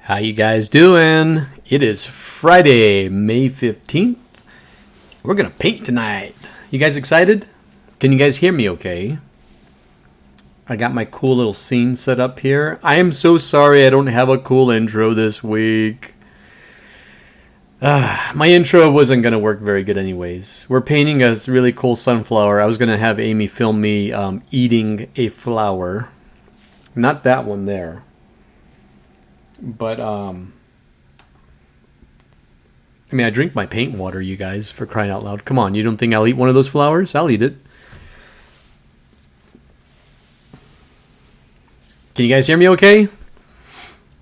How you guys doing? It is Friday, May 15th. We're going to paint tonight. You guys excited? Can you guys hear me okay? I got my cool little scene set up here. I am so sorry I don't have a cool intro this week. My intro wasn't going to work very good anyways. We're painting a really cool sunflower. I was going to have Amy film me eating a flower. Not that one there. But, I drink my paint water, you guys, for crying out loud. Come on, you don't think I'll eat one of those flowers? I'll eat it. Can you guys hear me okay?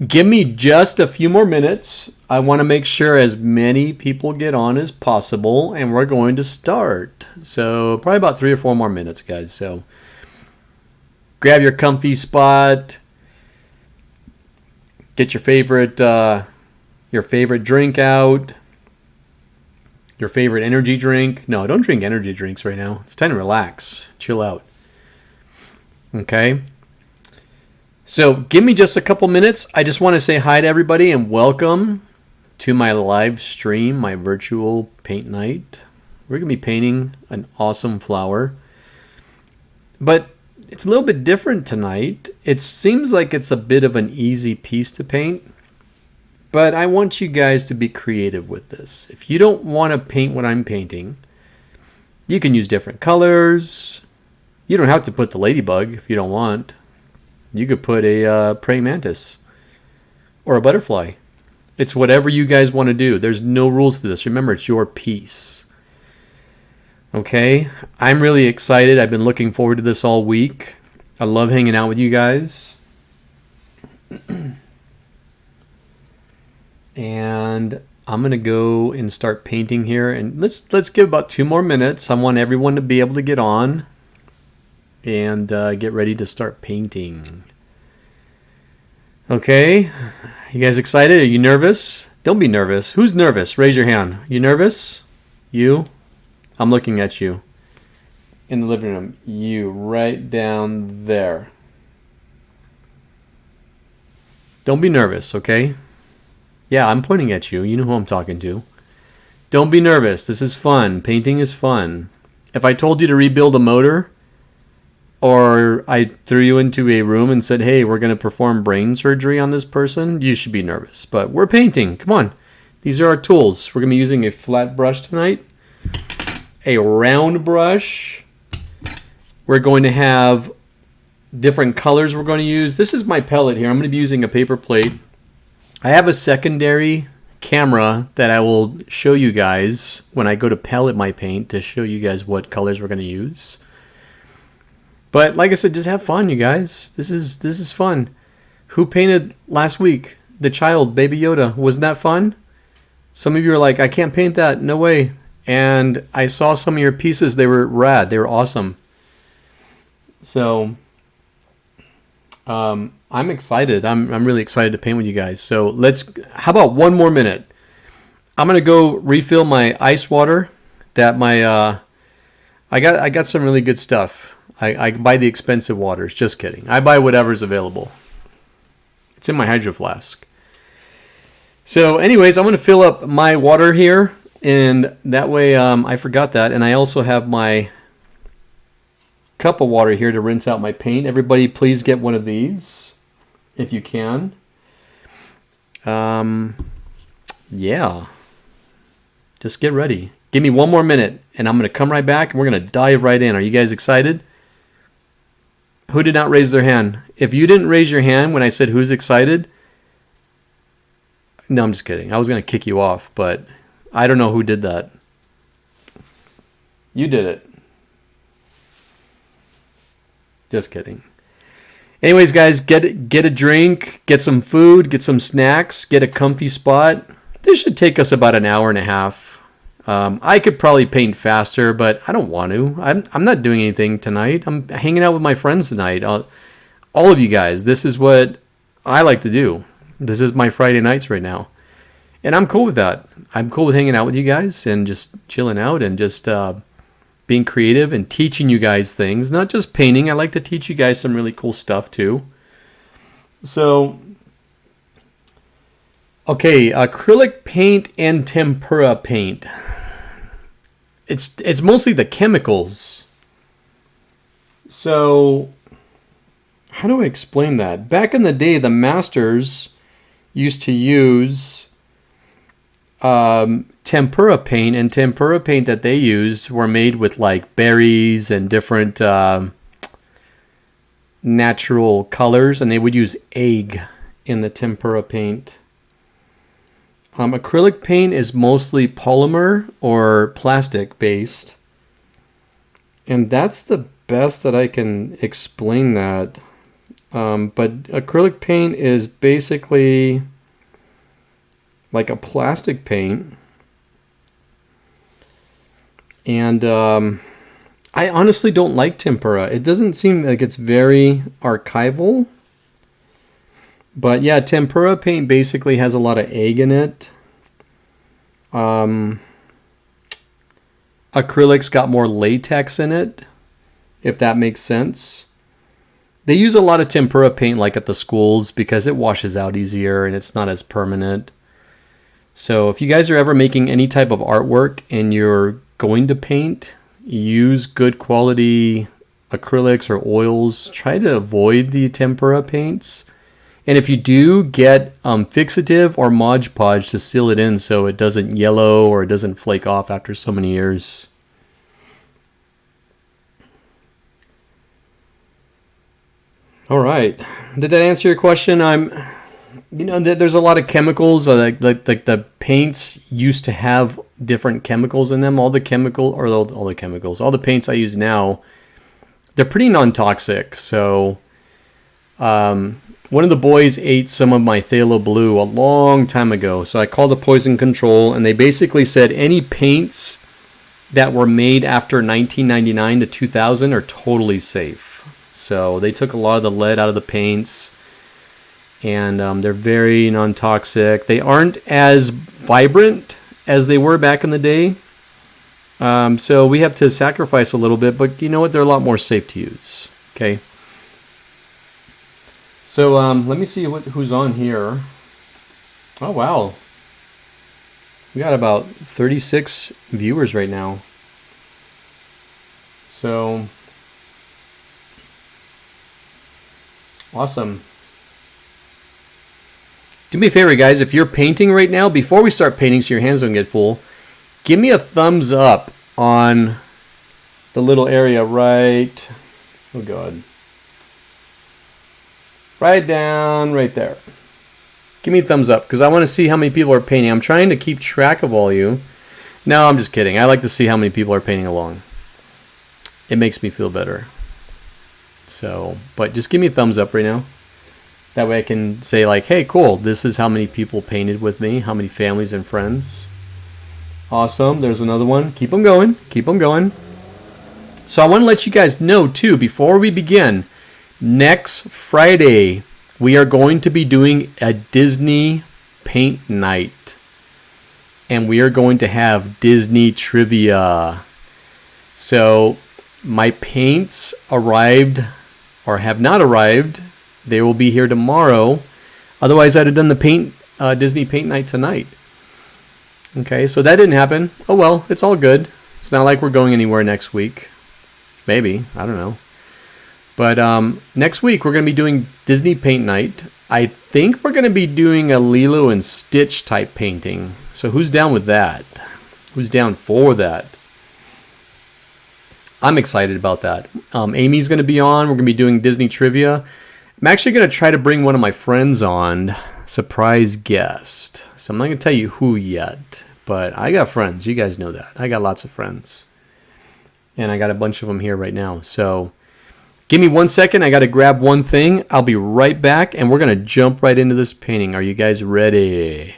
Give me just a few more minutes. I want to make sure as many people get on as possible, and we're going to start. So, probably about 3 or 4 more minutes, guys. So, grab your comfy spot. Get your favorite drink out. Your favorite energy drink. No, don't drink energy drinks right now. It's time to relax. Chill out. Okay? So, give me just a couple minutes. I just want to say hi to everybody and welcome to my live stream, my virtual paint night. We're going to be painting an awesome flower. But it's a little bit different tonight. It seems like it's a bit of an easy piece to paint, but I want you guys to be creative with this. If you don't want to paint what I'm painting, you can use different colors. You don't have to put the ladybug if you don't want. You could put a praying mantis or a butterfly. It's whatever you guys want to do. There's no rules to this. Remember, it's your piece. Okay, I'm really excited. I've been looking forward to this all week. I love hanging out with you guys. And I'm going to go and start painting here. And let's give about 2 more minutes. I want everyone to be able to get on and get ready to start painting. Okay, you guys excited? Are you nervous? Don't be nervous. Who's nervous? Raise your hand. You nervous? You? I'm looking at you in the living room. You right down there. Don't be nervous, okay? Yeah, I'm pointing at you. You know who I'm talking to. Don't be nervous. This is fun. Painting is fun. If I told you to rebuild a motor, or I threw you into a room and said, hey, we're going to perform brain surgery on this person, you should be nervous. But we're painting. Come on. These are our tools. We're going to be using a flat brush tonight. A round brush. We're going to have different colors we're going to use. This is my palette here. I'm going to be using a paper plate. I have a secondary camera that I will show you guys when I go to palette my paint to show you guys what colors we're going to use. But like I said, just have fun, you guys. This is fun. Who painted last week? The child, Baby Yoda. Wasn't that fun? Some of you are like, I can't paint that. No way. And I saw some of your pieces. They were rad. They were awesome. So, I'm excited. I'm really excited to paint with you guys. So how about 1 more minute? I'm going to go refill my ice water that I got some really good stuff. I buy the expensive waters. Just kidding. I buy whatever's available. It's in my hydro flask. So anyways, I'm going to fill up my water here. And that way, I forgot that. And I also have my cup of water here to rinse out my paint. Everybody, please get one of these if you can. Yeah. Just get ready. Give me 1 more minute, and I'm going to come right back, and we're going to dive right in. Are you guys excited? Who did not raise their hand? If you didn't raise your hand when I said who's excited, no, I'm just kidding. I was going to kick you off, but I don't know who did that. You did it. Just kidding. Anyways, guys, get a drink, get some food, get some snacks, get a comfy spot. This should take us about an hour and a half. I could probably paint faster, but I don't want to. I'm not doing anything tonight. I'm hanging out with my friends tonight. All of you guys, this is what I like to do. This is my Friday nights right now. And I'm cool with that. I'm cool with hanging out with you guys and just chilling out and just being creative and teaching you guys things. Not just painting. I like to teach you guys some really cool stuff too. So Okay, acrylic paint and tempera paint. It's mostly the chemicals. So how do I explain that? Back in the day, the masters used to use tempera paint, and tempera paint that they used were made with like berries and different natural colors, and they would use egg in the tempera paint. Acrylic paint is mostly polymer or plastic based, and that's the best that I can explain that. But acrylic paint is basically like a plastic paint, and I honestly don't like tempera. It doesn't seem like it's very archival. But yeah, tempera paint basically has a lot of egg in it. Um, Acrylics got more latex in it, if that makes sense. They use a lot of tempera paint like at the schools because it washes out easier and it's not as permanent. So if you guys are ever making any type of artwork and you're going to paint, use good quality acrylics or oils. Try to avoid the tempera paints. And if you do, get fixative or Mod Podge to seal it in so it doesn't yellow or it doesn't flake off after so many years. All right. Did that answer your question? There's a lot of chemicals. Like the paints used to have different chemicals in them. All the chemicals, all the paints I use now, they're pretty non-toxic. So, one of the boys ate some of my phthalo blue a long time ago. So I called the poison control, and they basically said any paints that were made after 1999 to 2000 are totally safe. So they took a lot of the lead out of the paints, and they're very non-toxic. They aren't as vibrant as they were back in the day. So we have to sacrifice a little bit, but you know what? They're a lot more safe to use. Okay. So let me see who's on here. Oh, wow. We got about 36 viewers right now. So, awesome. Do me a favor, guys. If you're painting right now, before we start painting so your hands don't get full, give me a thumbs up on the little area right... Oh, God. Right down right there. Give me a thumbs up because I want to see how many people are painting. I'm trying to keep track of all you. No, I'm just kidding. I like to see how many people are painting along. It makes me feel better. So, but just give me a thumbs up right now. That way I can say like, hey, cool, this is how many people painted with me, how many families and friends. Awesome. There's another one. Keep them going. Keep them going. So I want to let you guys know, too, before we begin, next Friday, we are going to be doing a Disney paint night. And we are going to have Disney trivia. So my paints arrived or have not arrived. They will be here tomorrow. Otherwise, I'd have done the Disney paint night tonight. Okay, so that didn't happen. Oh well, it's all good. It's not like we're going anywhere next week. Maybe. I don't know. But next week, we're going to be doing Disney paint night. I think we're going to be doing a Lilo and Stitch type painting. So who's down with that? Who's down for that? I'm excited about that. Amy's going to be on. We're going to be doing Disney trivia. I'm actually going to try to bring one of my friends on. Surprise guest. So I'm not going to tell you who yet. But I got friends. You guys know that. I got lots of friends. And I got a bunch of them here right now. So give me 1 second. I got to grab one thing. I'll be right back. And we're going to jump right into this painting. Are you guys ready?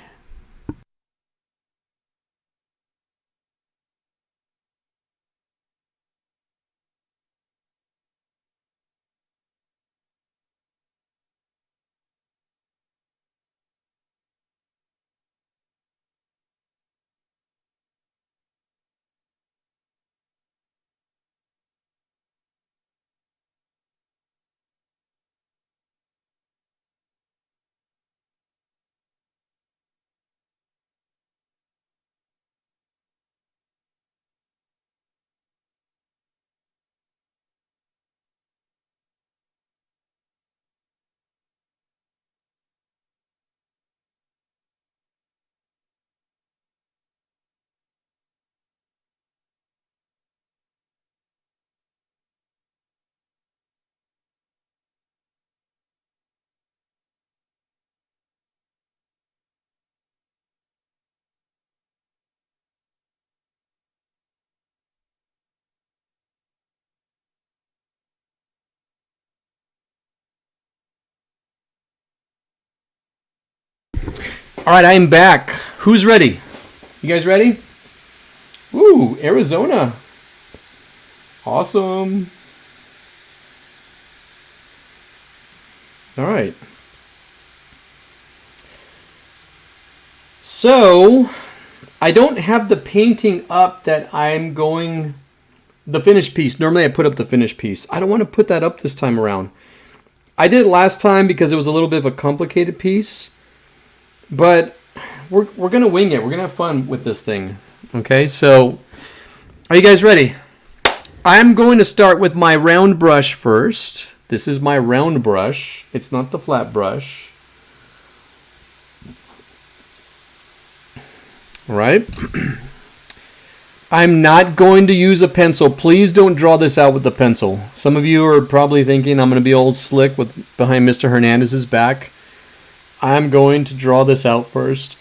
All right, I am back. Who's ready? You guys ready? Woo, Arizona. Awesome. All right. So, I don't have the painting up that I'm going, the finished piece. Normally I put up the finished piece. I don't want to put that up this time around. I did it last time because it was a little bit of a complicated piece. But we're going to wing it. We're going to have fun with this thing. Okay, so are you guys ready? I'm going to start with my round brush first. This is my round brush. It's not the flat brush. All right. I'm not going to use a pencil. Please don't draw this out with the pencil. Some of you are probably thinking I'm going to be old slick with behind Mr. Hernandez's back. I'm going to draw this out first.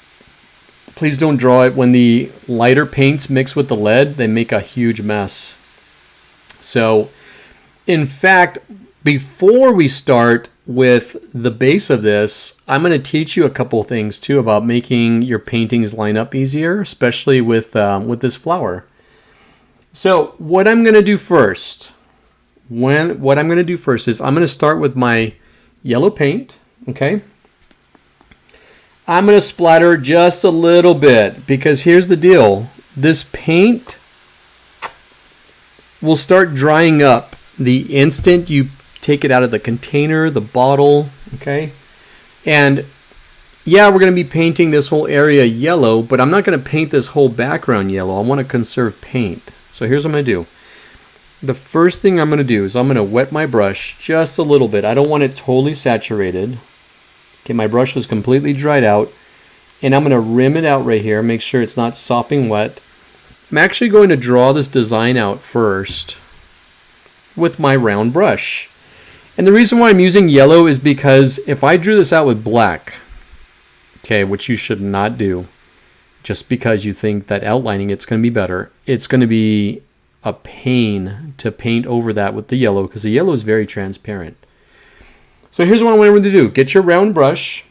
Please don't draw it. When the lighter paints mix with the lead, they make a huge mess. So, in fact, before we start with the base of this, I'm going to teach you a couple things too about making your paintings line up easier, especially with this flower. So, what I'm going to do first, is I'm going to start with my yellow paint. Okay. I'm going to splatter just a little bit because here's the deal. This paint will start drying up the instant you take it out of the container, the bottle, okay? And yeah, we're going to be painting this whole area yellow, but I'm not going to paint this whole background yellow. I want to conserve paint. So here's what I'm going to do. The first thing I'm going to do is I'm going to wet my brush just a little bit. I don't want it totally saturated. Okay, my brush was completely dried out, and I'm going to rim it out right here, make sure it's not sopping wet. I'm actually going to draw this design out first with my round brush. And the reason why I'm using yellow is because if I drew this out with black, okay, which you should not do, just because you think that outlining it's going to be better, it's going to be a pain to paint over that with the yellow because the yellow is very transparent. So here's what I want you to do. Get your round brush,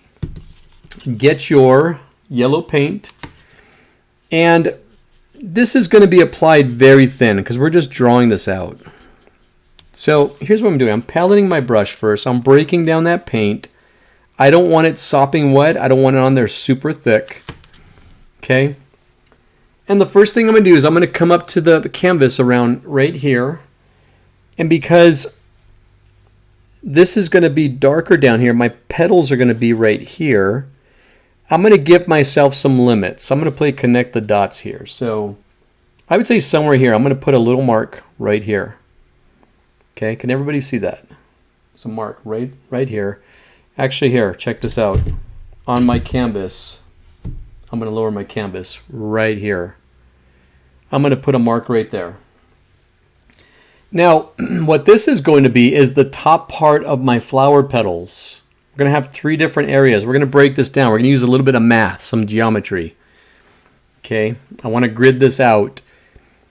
get your yellow paint, and this is going to be applied very thin because we're just drawing this out. So here's what I'm doing. I'm paletting my brush first. I'm breaking down that paint. I don't want it sopping wet. I don't want it on there super thick. Okay? And the first thing I'm going to do is I'm going to come up to the canvas around right here. And because this is going to be darker down here, my petals are going to be right here, I'm going to give myself some limits. I'm going to play connect the dots here. So I would say somewhere here, I'm going to put a little mark right here. Okay, can everybody see that? It's a mark right here. Actually here, check this out. On my canvas, I'm going to lower my canvas right here. I'm going to put a mark right there. Now, what this is going to be is the top part of my flower petals. We're going to have 3 different areas. We're going to break this down. We're going to use a little bit of math, some geometry. Okay, I want to grid this out.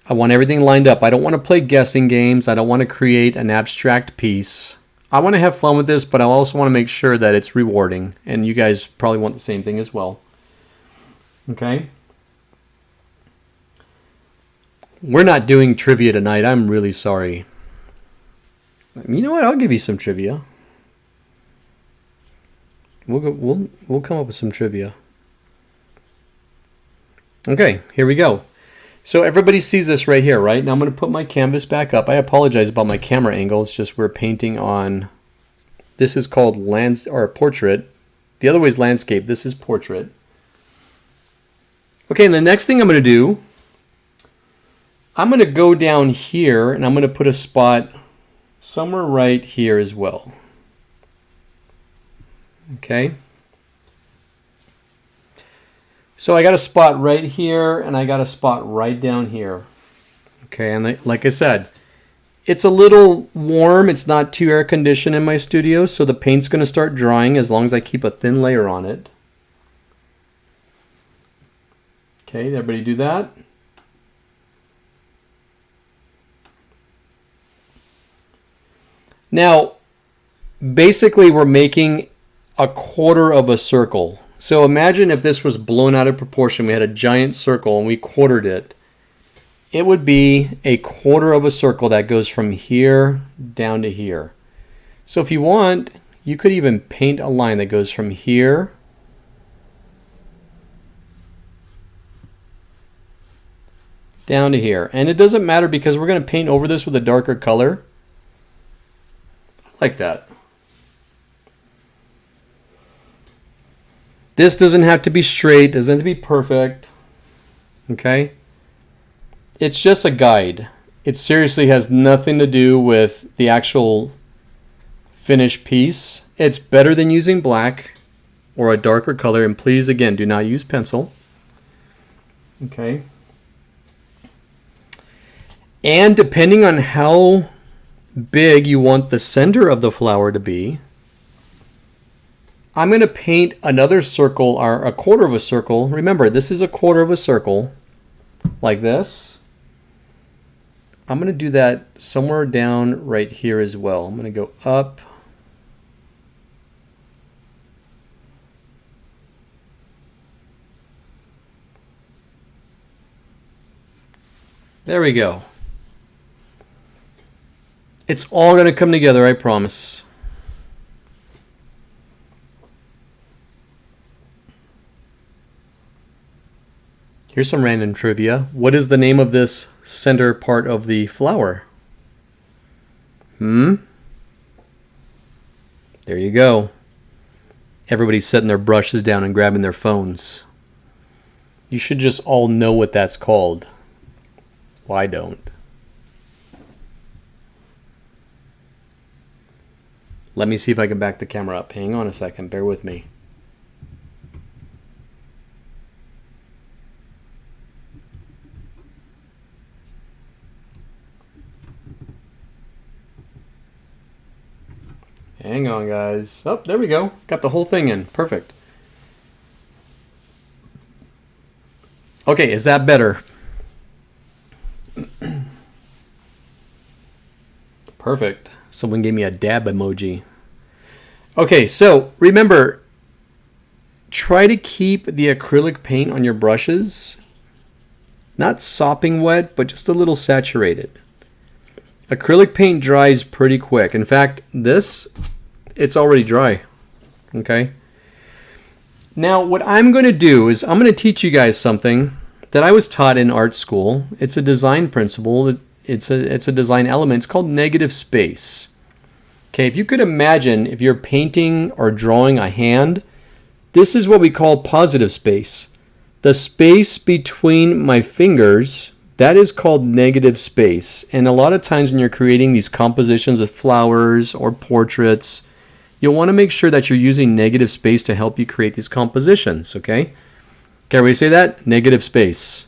I want everything lined up. I don't want to play guessing games. I don't want to create an abstract piece. I want to have fun with this, but I also want to make sure that it's rewarding. And you guys probably want the same thing as well. Okay? We're not doing trivia tonight. I'm really sorry. You know what? I'll give you some trivia. We'll come up with some trivia. Okay, here we go. So everybody sees this right here, right? Now I'm going to put my canvas back up. I apologize about my camera angle. It's just we're painting on, this is called portrait. The other way is landscape. This is portrait. Okay, and the next thing I'm going to do, I'm going to go down here and I'm going to put a spot somewhere right here as well. Okay. So I got a spot right here and I got a spot right down here. Okay, and like I said, it's a little warm. It's not too air conditioned in my studio, so the paint's going to start drying as long as I keep a thin layer on it. Okay, did everybody do that? Now, basically we're making a quarter of a circle. So imagine if this was blown out of proportion. We had a giant circle and we quartered it. It would be a quarter of a circle that goes from here down to here. So if you want, you could even paint a line that goes from here down to here. And it doesn't matter because we're going to paint over this with a darker color. I like that. This doesn't have to be straight, doesn't have to be perfect. Okay? It's just a guide. It seriously has nothing to do with the actual finished piece. It's better than using black or a darker color. And please, again, do not use pencil. Okay? And depending on how big you want the center of the flower to be, I'm going to paint another circle, or a quarter of a circle. Remember, this is a quarter of a circle, like this. I'm going to do that somewhere down right here as well. I'm going to go up. There we go. It's all going to come together, I promise. Here's some random trivia. What is the name of this center part of the flower? There you go. Everybody's setting their brushes down and grabbing their phones. You should just all know what that's called. Well, I don't. Let me see if I can back the camera up. Hang on a second. Bear with me. Hang on, guys. Oh, there we go. Got the whole thing in. Perfect. Okay, is that better? Perfect. Someone gave me a dab emoji. Okay, so remember, try to keep the acrylic paint on your brushes not sopping wet, but just a little saturated. Acrylic paint dries pretty quick. In fact, this, it's already dry. Okay. Now, what I'm going to do is I'm going to teach you guys something that I was taught in art school. It's a design principle. It's a design element. It's called negative space. Okay, if you could imagine if you're painting or drawing a hand, this is what we call positive space. The space between my fingers, that is called negative space. And a lot of times when you're creating these compositions of flowers or portraits, you'll want to make sure that you're using negative space to help you create these compositions, okay? Okay, we say that? Negative space.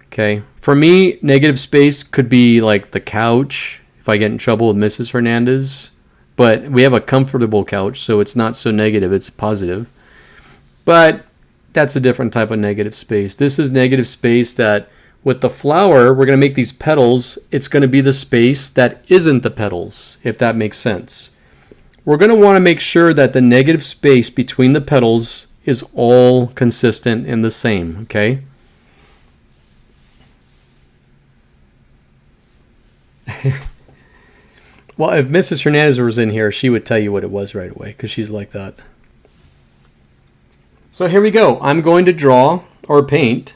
Okay, for me, negative space could be like the couch, if I get in trouble with Mrs. Hernandez. But we have a comfortable couch, so it's not so negative, it's positive. But that's a different type of negative space. This is negative space that with the flower, we're going to make these petals. It's going to be the space that isn't the petals, if that makes sense. We're going to want to make sure that the negative space between the petals is all consistent and the same, okay? Well, if Mrs. Hernandez was in here, she would tell you what it was right away, because she's like that. So here we go. I'm going to draw or paint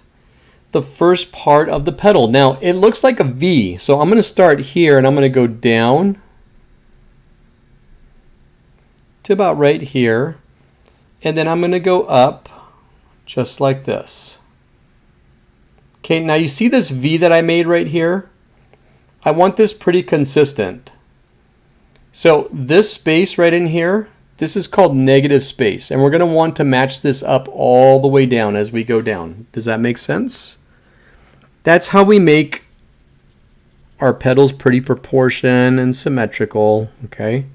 the first part of the petal. Now, it looks like a V, so I'm going to start here and I'm going to go down to about right here. And then I'm going to go up just like this. Okay, now you see this V that I made right here? I want this pretty consistent. So this space right in here, this is called negative space. And we're going to want to match this up all the way down as we go down. Does that make sense? That's how we make our petals pretty proportioned and symmetrical, okay?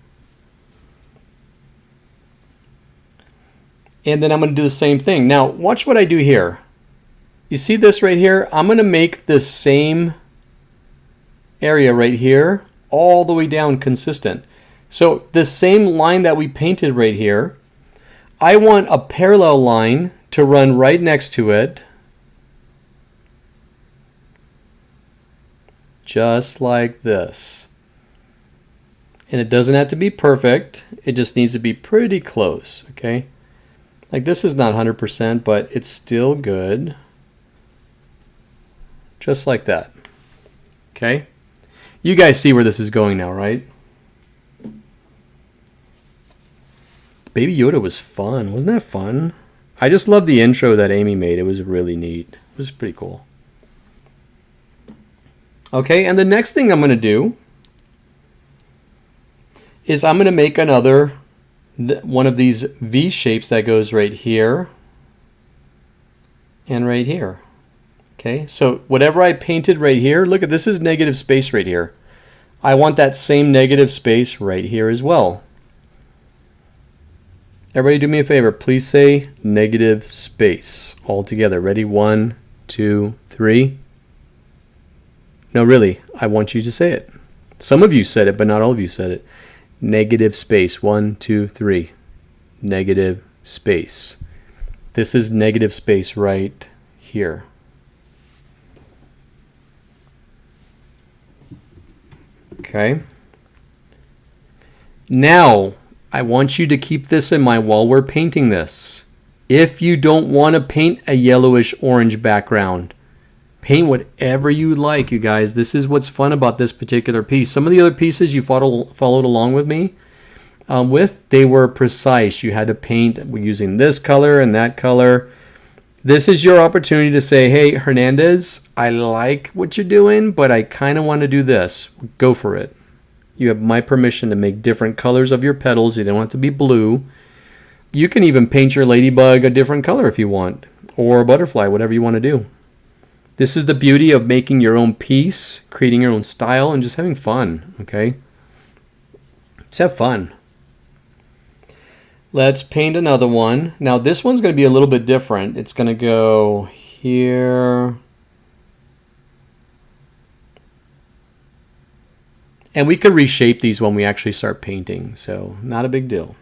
And then I'm going to do the same thing. Now, watch what I do here. You see this right here? I'm going to make this same area right here all the way down consistent. So the same line that we painted right here, I want a parallel line to run right next to it. Just like this. And it doesn't have to be perfect. It just needs to be pretty close, okay? Like this is not 100%, but it's still good. Just like that. Okay? You guys see where this is going now, right? Baby Yoda was fun. Wasn't that fun? I just love the intro that Amy made. It was really neat. It was pretty cool. Okay, and the next thing I'm going to do is I'm going to make another one of these V shapes that goes right here and right here. Okay, so whatever I painted right here, look at this is negative space right here. I want that same negative space right here as well. Everybody do me a favor. Please say negative space all together. Ready? 1, 2, 3. No, really, I want you to say it. Some of you said it, but not all of you said it. Negative space. 1, 2, 3. Negative space. This is negative space right here. Okay. Now, I want you to keep this in mind while we're painting this. If you don't want to paint a yellowish orange background, paint whatever you like, you guys. This is what's fun about this particular piece. Some of the other pieces you followed along with me they were precise. You had to paint using this color and that color. This is your opportunity to say, hey, Hernandez, I like what you're doing, but I kind of want to do this. Go for it. You have my permission to make different colors of your petals. You don't have to be blue. You can even paint your ladybug a different color if you want, or a butterfly, whatever you want to do. This is the beauty of making your own piece, creating your own style, and just having fun, okay? Just have fun. Let's paint another one. Now this one's going to be a little bit different. It's going to go here. And we could reshape these when we actually start painting, so not a big deal,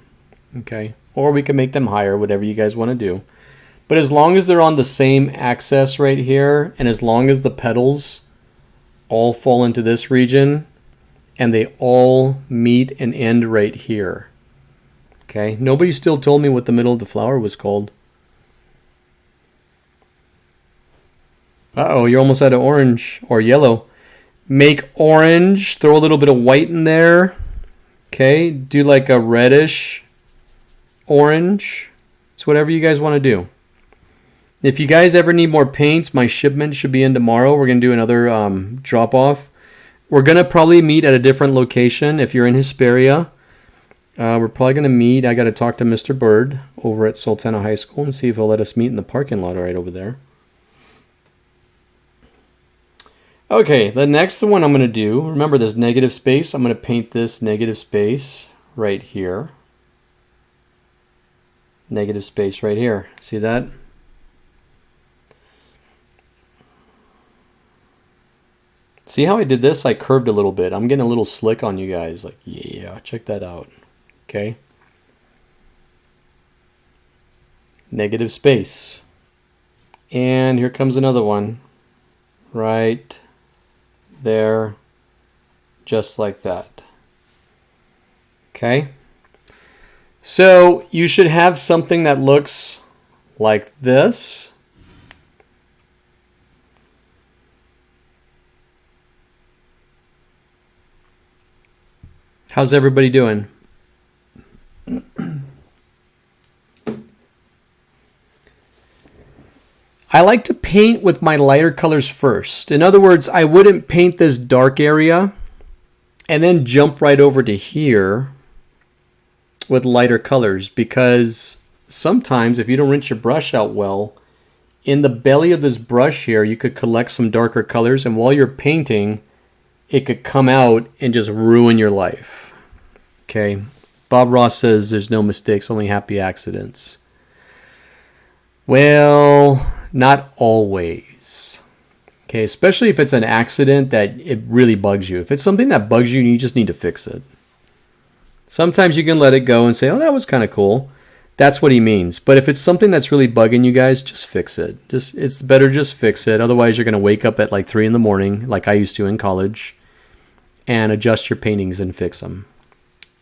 okay? Or we can make them higher, whatever you guys want to do. But as long as they're on the same axis right here, and as long as the petals all fall into this region, and they all meet and end right here, okay? Nobody still told me what the middle of the flower was called. Uh-oh, you're almost out of orange or yellow. Make orange, throw a little bit of white in there. Okay, do like a reddish orange. It's whatever you guys want to do. If you guys ever need more paints, my shipment should be in tomorrow. We're going to do another drop off. We're going to probably meet at a different location if you're in Hesperia. We're probably going to meet. I got to talk to Mr. Bird over at Sultana High School and see if he'll let us meet in the parking lot right over there. Okay, the next one I'm going to do, remember this negative space. I'm going to paint this negative space right here. Negative space right here. See that? See how I did this? I curved a little bit. I'm getting a little slick on you guys. Like, yeah, check that out. Okay. Negative space. And here comes another one. Right there, just like that. Okay, so you should have something that looks like this. How's everybody doing? I like to paint with my lighter colors first. In other words, I wouldn't paint this dark area and then jump right over to here with lighter colors, because sometimes if you don't rinse your brush out well, in the belly of this brush here, you could collect some darker colors, and while you're painting, it could come out and just ruin your life. Okay, Bob Ross says there's no mistakes, only happy accidents. Well, not always. Okay, especially if it's an accident that it really bugs you. If it's something that bugs you, you just need to fix it. Sometimes you can let it go and say, oh, that was kind of cool. That's what he means. But if it's something that's really bugging you guys, just fix it. It's better just fix it. Otherwise, you're going to wake up at like 3 in the morning, like I used to in college, and adjust your paintings and fix them.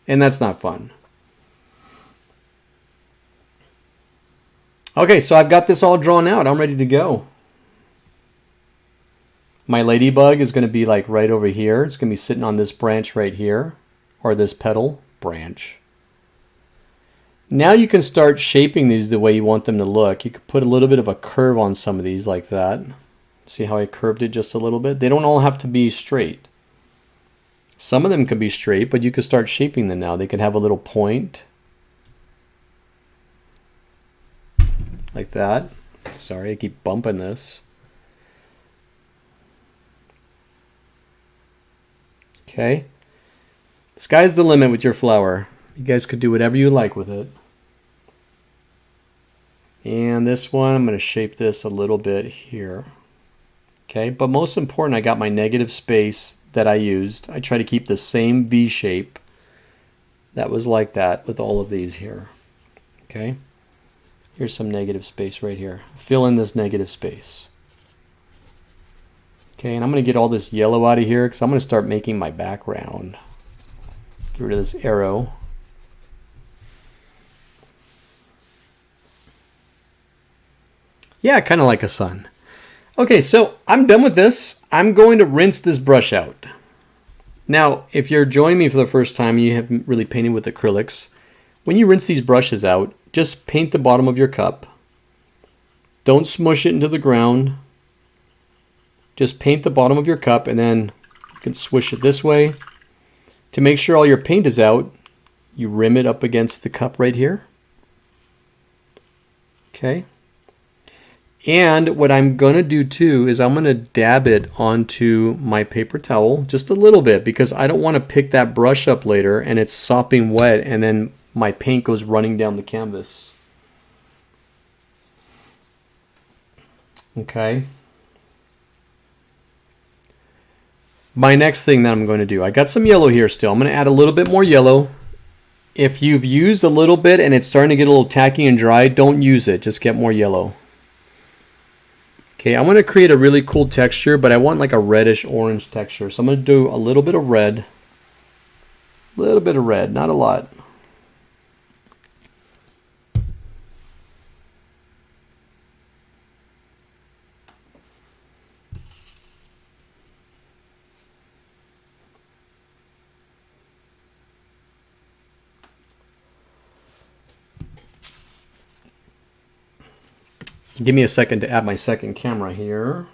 And that's not fun. Okay, so I've got this all drawn out. I'm ready to go. My ladybug is going to be like right over here. It's going to be sitting on this branch right here, or this petal branch. Now you can start shaping these the way you want them to look. You could put a little bit of a curve on some of these like that. See how I curved it just a little bit? They don't all have to be straight. Some of them could be straight, but you could start shaping them now. They could have a little point. Like that. Sorry, I keep bumping this. Okay. Sky's the limit with your flower. You guys could do whatever you like with it. And this one, I'm going to shape this a little bit here. Okay, but most important, I got my negative space that I used. I try to keep the same V shape that was like that with all of these here. Okay, here's some negative space right here. Fill in this negative space. Okay, and I'm going to get all this yellow out of here because I'm going to start making my background. Get rid of this arrow. Yeah, kind of like a sun. Okay, so I'm done with this. I'm going to rinse this brush out. Now, if you're joining me for the first time and you haven't really painted with acrylics, when you rinse these brushes out, just paint the bottom of your cup. Don't smush it into the ground. Just paint the bottom of your cup, and then you can swish it this way. To make sure all your paint is out, you rim it up against the cup right here. Okay. And what I'm going to do too is I'm going to dab it onto my paper towel just a little bit, because I don't want to pick that brush up later and it's sopping wet and then my paint goes running down the canvas. Okay. My next thing that I'm going to do, I got some yellow here still. I'm going to add a little bit more yellow. If you've used a little bit and it's starting to get a little tacky and dry, don't use it. Just get more yellow. Okay, I'm going to create a really cool texture, but I want like a reddish orange texture. So I'm going to do a little bit of red. A little bit of red, not a lot. Give me a second to add my second camera here.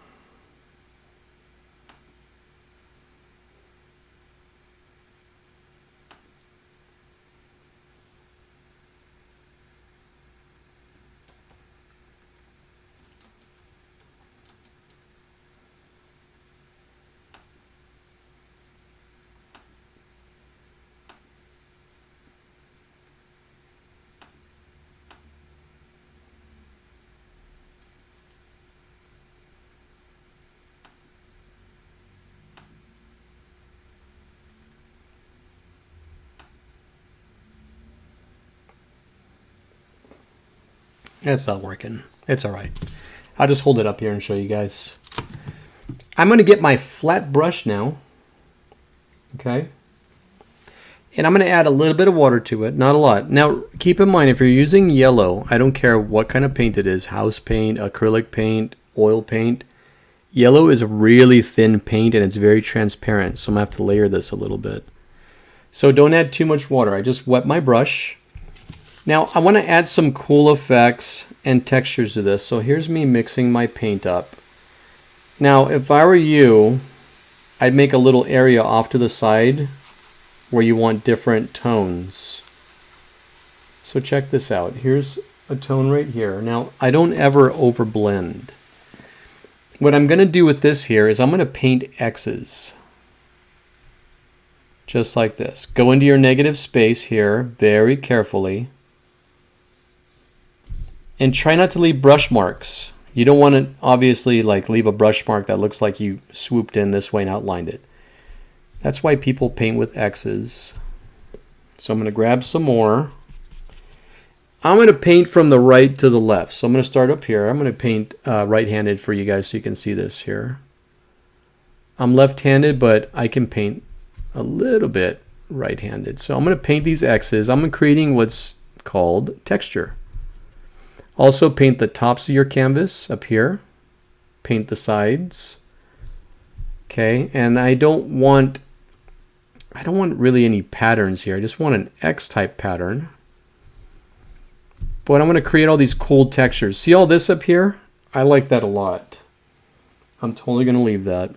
It's not working. It's all right. I'll just hold it up here and show you guys. I'm going to get my flat brush now. Okay. And I'm going to add a little bit of water to it, not a lot. Now, keep in mind, if you're using yellow, I don't care what kind of paint it is, house paint, acrylic paint, oil paint. Yellow is a really thin paint and it's very transparent, so I'm going to have to layer this a little bit. So don't add too much water. I just wet my brush. Now, I want to add some cool effects and textures to this. So here's me mixing my paint up. Now, if I were you, I'd make a little area off to the side where you want different tones. So check this out. Here's a tone right here. Now, I don't ever overblend. What I'm going to do with this here is I'm going to paint X's. Just like this. Go into your negative space here very carefully. And try not to leave brush marks. You don't want to obviously like leave a brush mark that looks like you swooped in this way and outlined it. That's why people paint with X's. So I'm going to grab some more. I'm going to paint from the right to the left. So I'm going to start up here. I'm going to paint right-handed for you guys so you can see this here. I'm left-handed, but I can paint a little bit right-handed. So I'm going to paint these X's. I'm creating what's called texture. Also paint the tops of your canvas up here. Paint the sides. Okay, and I don't want really any patterns here. I just want an X-type pattern. But I'm going to create all these cool textures. See all this up here? I like that a lot. I'm totally going to leave that.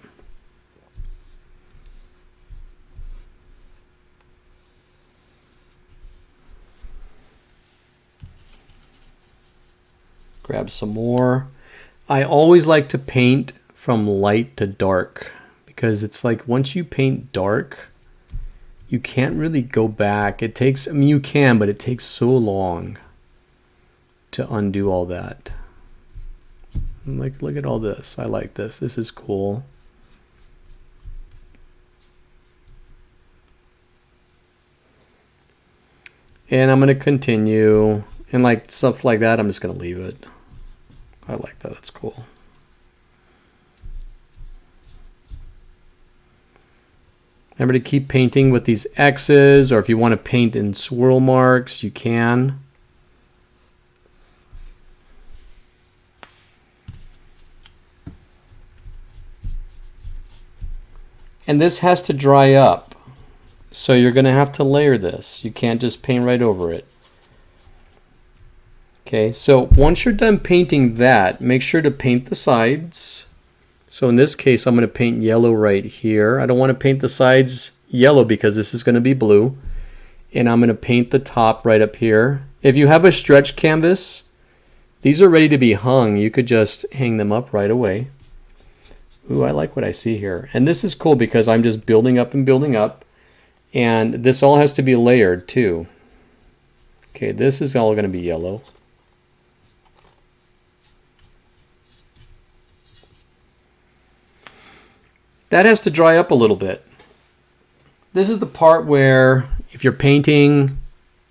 Grab some more. I always like to paint from light to dark because it's like once you paint dark, you can't really go back. It takes, I mean, you can, but it takes so long to undo all that. Like, look at all this. I like this. This is cool. And I'm going to continue. And like stuff like that, I'm just going to leave it. I like that. That's cool. Remember to keep painting with these X's, or if you want to paint in swirl marks, you can. And this has to dry up. So you're going to have to layer this. You can't just paint right over it. Okay, so once you're done painting that, make sure to paint the sides. So in this case, I'm going to paint yellow right here. I don't want to paint the sides yellow because this is going to be blue. And I'm going to paint the top right up here. If you have a stretch canvas, these are ready to be hung. You could just hang them up right away. Ooh, I like what I see here. And this is cool because I'm just building up and building up. And this all has to be layered too. Okay, this is all going to be yellow. That has to dry up a little bit. This is the part where if you're painting,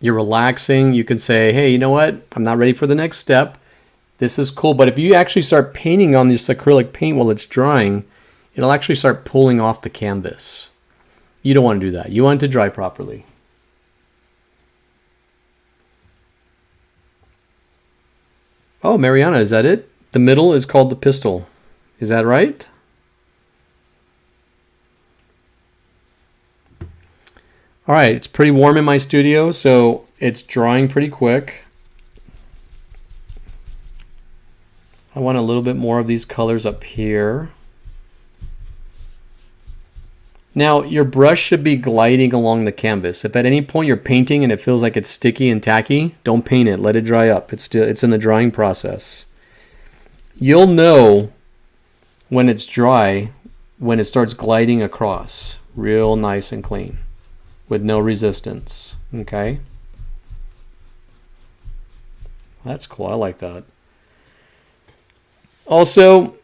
you're relaxing, you can say, hey, you know what? I'm not ready for the next step. This is cool, but if you actually start painting on this acrylic paint while it's drying, it'll actually start pulling off the canvas. You don't want to do that. You want it to dry properly. Oh, Mariana, is that it? The middle is called the pistil. Is that right? All right, it's pretty warm in my studio, so it's drying pretty quick. I want a little bit more of these colors up here. Now, your brush should be gliding along the canvas. If at any point you're painting and it feels like it's sticky and tacky, don't paint it. Let it dry up. It's in the drying process. You'll know when it's dry when it starts gliding across, real nice and clean, with no resistance. Okay? That's cool. I like that. Also,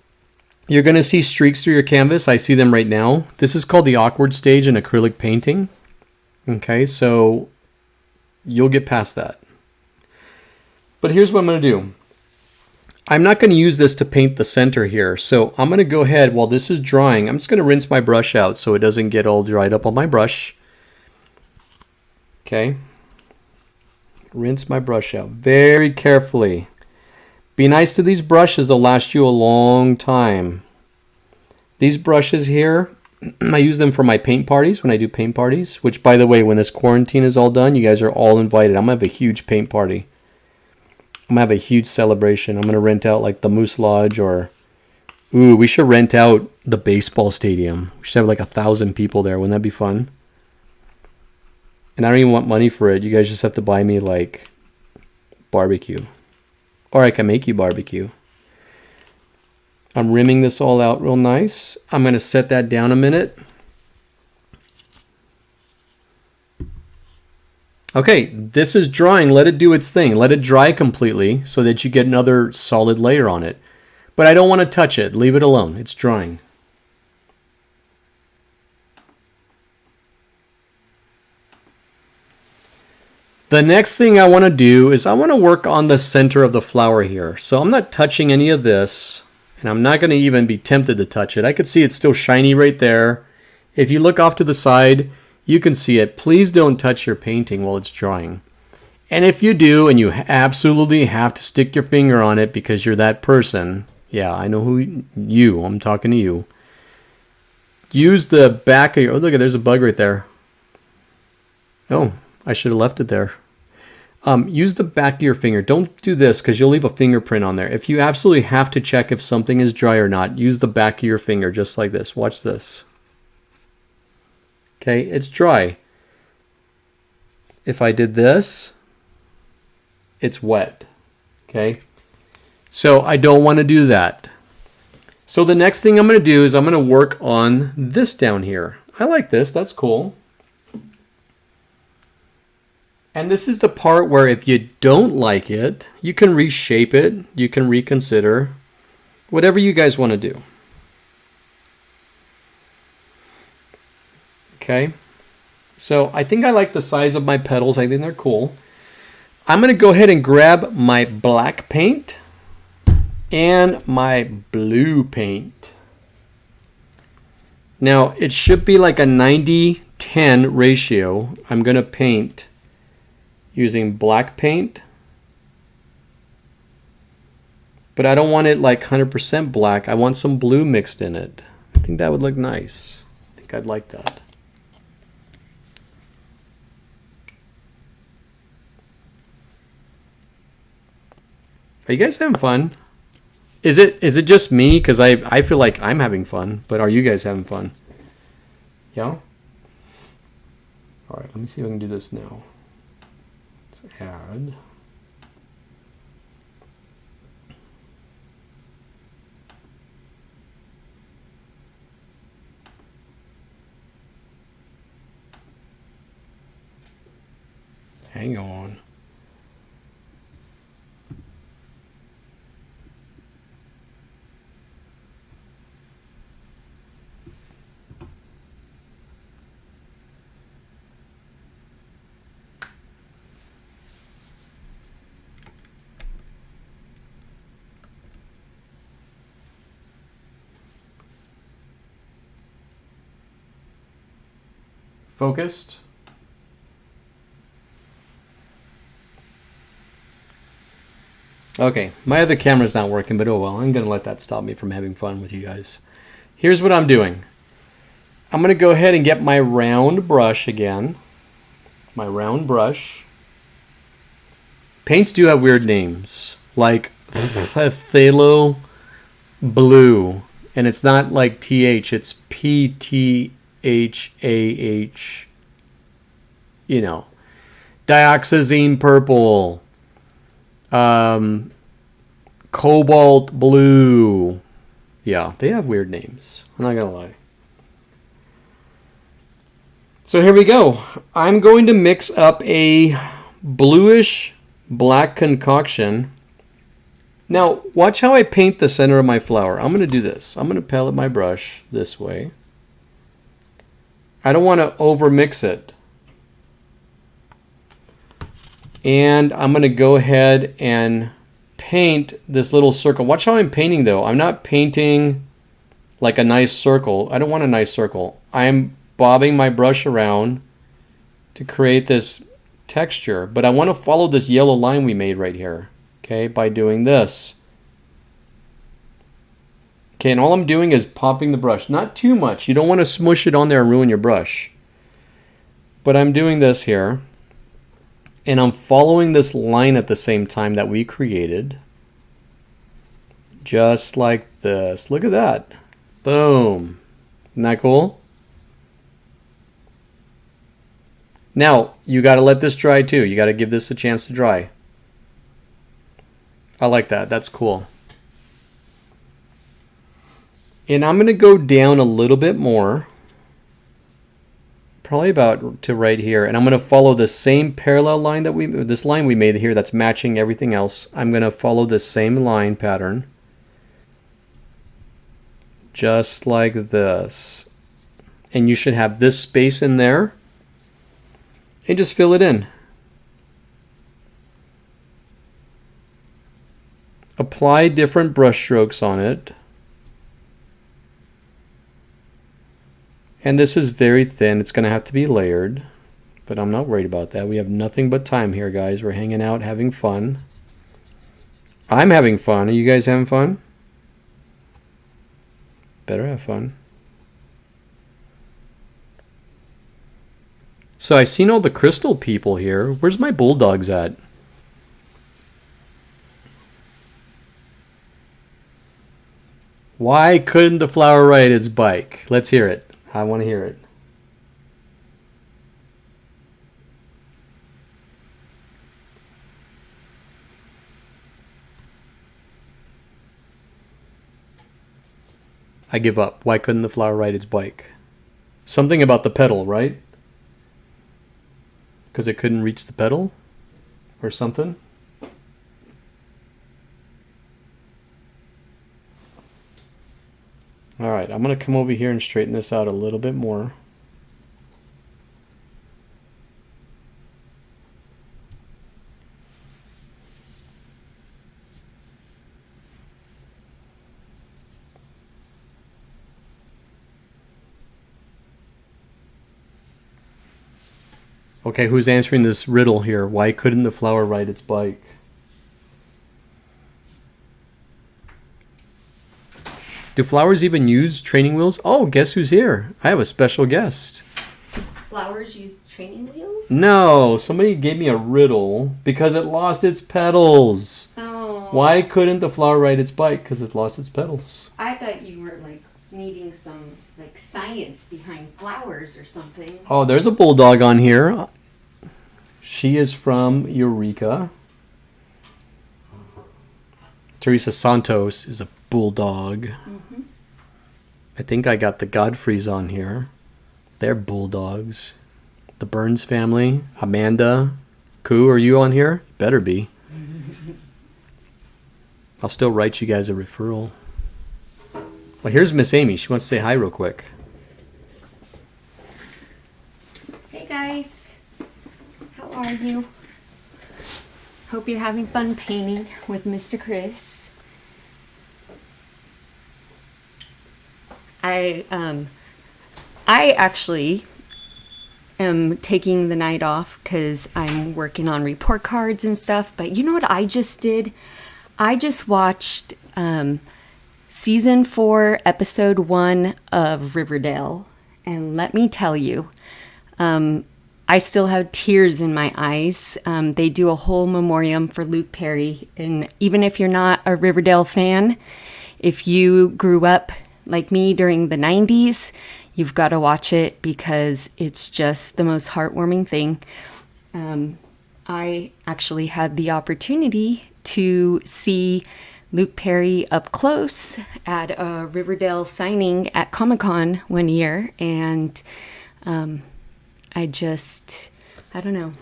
you're going to see streaks through your canvas. I see them right now. This is called the awkward stage in acrylic painting. Okay, so you'll get past that. But here's what I'm going to do. I'm not going to use this to paint the center here. So I'm going to go ahead while this is drying. I'm just going to rinse my brush out so it doesn't get all dried up on my brush. Okay. Rinse my brush out very carefully. Be nice to these brushes. They'll last you a long time. These brushes here, I use them for my paint parties when I do paint parties, which, by the way, when this quarantine is all done, you guys are all invited. I'm going to have a huge paint party. I'm going to have a huge celebration. I'm going to rent out like the Moose Lodge or, ooh, we should rent out the baseball stadium. We should have like 1,000 people there. Wouldn't that be fun? And I don't even want money for it. You guys just have to buy me like barbecue. Or I can make you barbecue. I'm rimming this all out real nice. I'm going to set that down a minute. Okay, this is drying. Let it do its thing. Let it dry completely so that you get another solid layer on it. But I don't want to touch it. Leave it alone. It's drying. The next thing I want to do is I want to work on the center of the flower here. So I'm not touching any of this, and I'm not going to even be tempted to touch it. I could see it's still shiny right there. If you look off to the side, you can see it. Please don't touch your painting while it's drying. And if you do, and you absolutely have to stick your finger on it because you're that person, yeah, I know who you, I'm talking to you. Use the back of your, oh look, there's a bug right there. Oh, I should have left it there. Use the back of your finger. Don't do this because you'll leave a fingerprint on there. If you absolutely have to check if something is dry or not, use the back of your finger just like this. Watch this. Okay, it's dry. If I did this, it's wet. Okay, so I don't want to do that. So the next thing I'm going to do is I'm going to work on this down here. I like this. That's cool. And this is the part where if you don't like it, you can reshape it. You can reconsider. Whatever you guys want to do. Okay. So I think I like the size of my petals. I think they're cool. I'm going to go ahead and grab my black paint and my blue paint. Now, it should be like a 90-10 ratio. I'm going to paint using black paint. But I don't want it like 100% black. I want some blue mixed in it. I think that would look nice. I think I'd like that. Are you guys having fun? Is it just me? Because I feel like I'm having fun, but are you guys having fun? Yeah? Alright, let me see if I can do this now. Let's add. Hang on. Focused. Okay, my other camera's not working, but oh well, I'm going to let that stop me from having fun with you guys. Here's what I'm doing. I'm going to go ahead and get my round brush again. My round brush. Paints do have weird names, like phthalo blue, and it's not like TH, it's PTHAH, you know, dioxazine purple, cobalt blue. Yeah, they have weird names. I'm not gonna lie. So here we go. I'm going to mix up a bluish black concoction. Now, watch how I paint the center of my flower. I'm going to do this. I'm going to palette my brush this way. I don't want to over mix it. And I'm going to go ahead and paint this little circle. Watch how I'm painting though. I'm not painting like a nice circle. I don't want a nice circle. I'm bobbing my brush around to create this texture, but I want to follow this yellow line we made right here, okay, by doing this. Okay, and all I'm doing is popping the brush. Not too much. You don't want to smush it on there and ruin your brush. But I'm doing this here. And I'm following this line at the same time that we created. Just like this. Look at that. Boom. Isn't that cool? Now, you got to let this dry too. You got to give this a chance to dry. I like that. That's cool. And I'm going to go down a little bit more. Probably about to right here. And I'm going to follow the same parallel line that this line we made here that's matching everything else. I'm going to follow the same line pattern. Just like this. And you should have this space in there. And just fill it in. Apply different brush strokes on it. And this is very thin. It's going to have to be layered. But I'm not worried about that. We have nothing but time here, guys. We're hanging out, having fun. I'm having fun. Are you guys having fun? Better have fun. So I've seen all the crystal people here. Where's my bulldogs at? Why couldn't the flower ride its bike? Let's hear it. I want to hear it. I give up. Why couldn't the flower ride its bike? Something about the pedal, right? Because it couldn't reach the pedal? Or something? Alright, I'm going to come over here and straighten this out a little bit more. Okay, who's answering this riddle here? Why couldn't the flower ride its bike? Do flowers even use training wheels? Oh, guess who's here? I have a special guest. Flowers use training wheels? No, somebody gave me a riddle because it lost its petals. Oh. Why couldn't the flower ride its bike? Because it lost its petals. I thought you were like needing some like science behind flowers or something. Oh, there's a bulldog on here. She is from Eureka. Teresa Santos is a bulldog. Mm-hmm. I think I got the Godfreys on here. They're bulldogs. The Burns family. Amanda. Koo, are you on here? Better be. I'll still write you guys a referral. Well, here's Miss Amy. She wants to say hi real quick. Hey guys. How are you? Hope you're having fun painting with Mr. Chris. I actually am taking the night off because I'm working on report cards and stuff. But you know what I just did? I just watched season 4, episode 1 of Riverdale. And let me tell you, I still have tears in my eyes. They do a whole memoriam for Luke Perry. And even if you're not a Riverdale fan, if you grew up like me during the 90s, you've got to watch it because it's just the most heartwarming thing. I actually had the opportunity to see Luke Perry up close at a Riverdale signing at Comic-Con one year. And I don't know.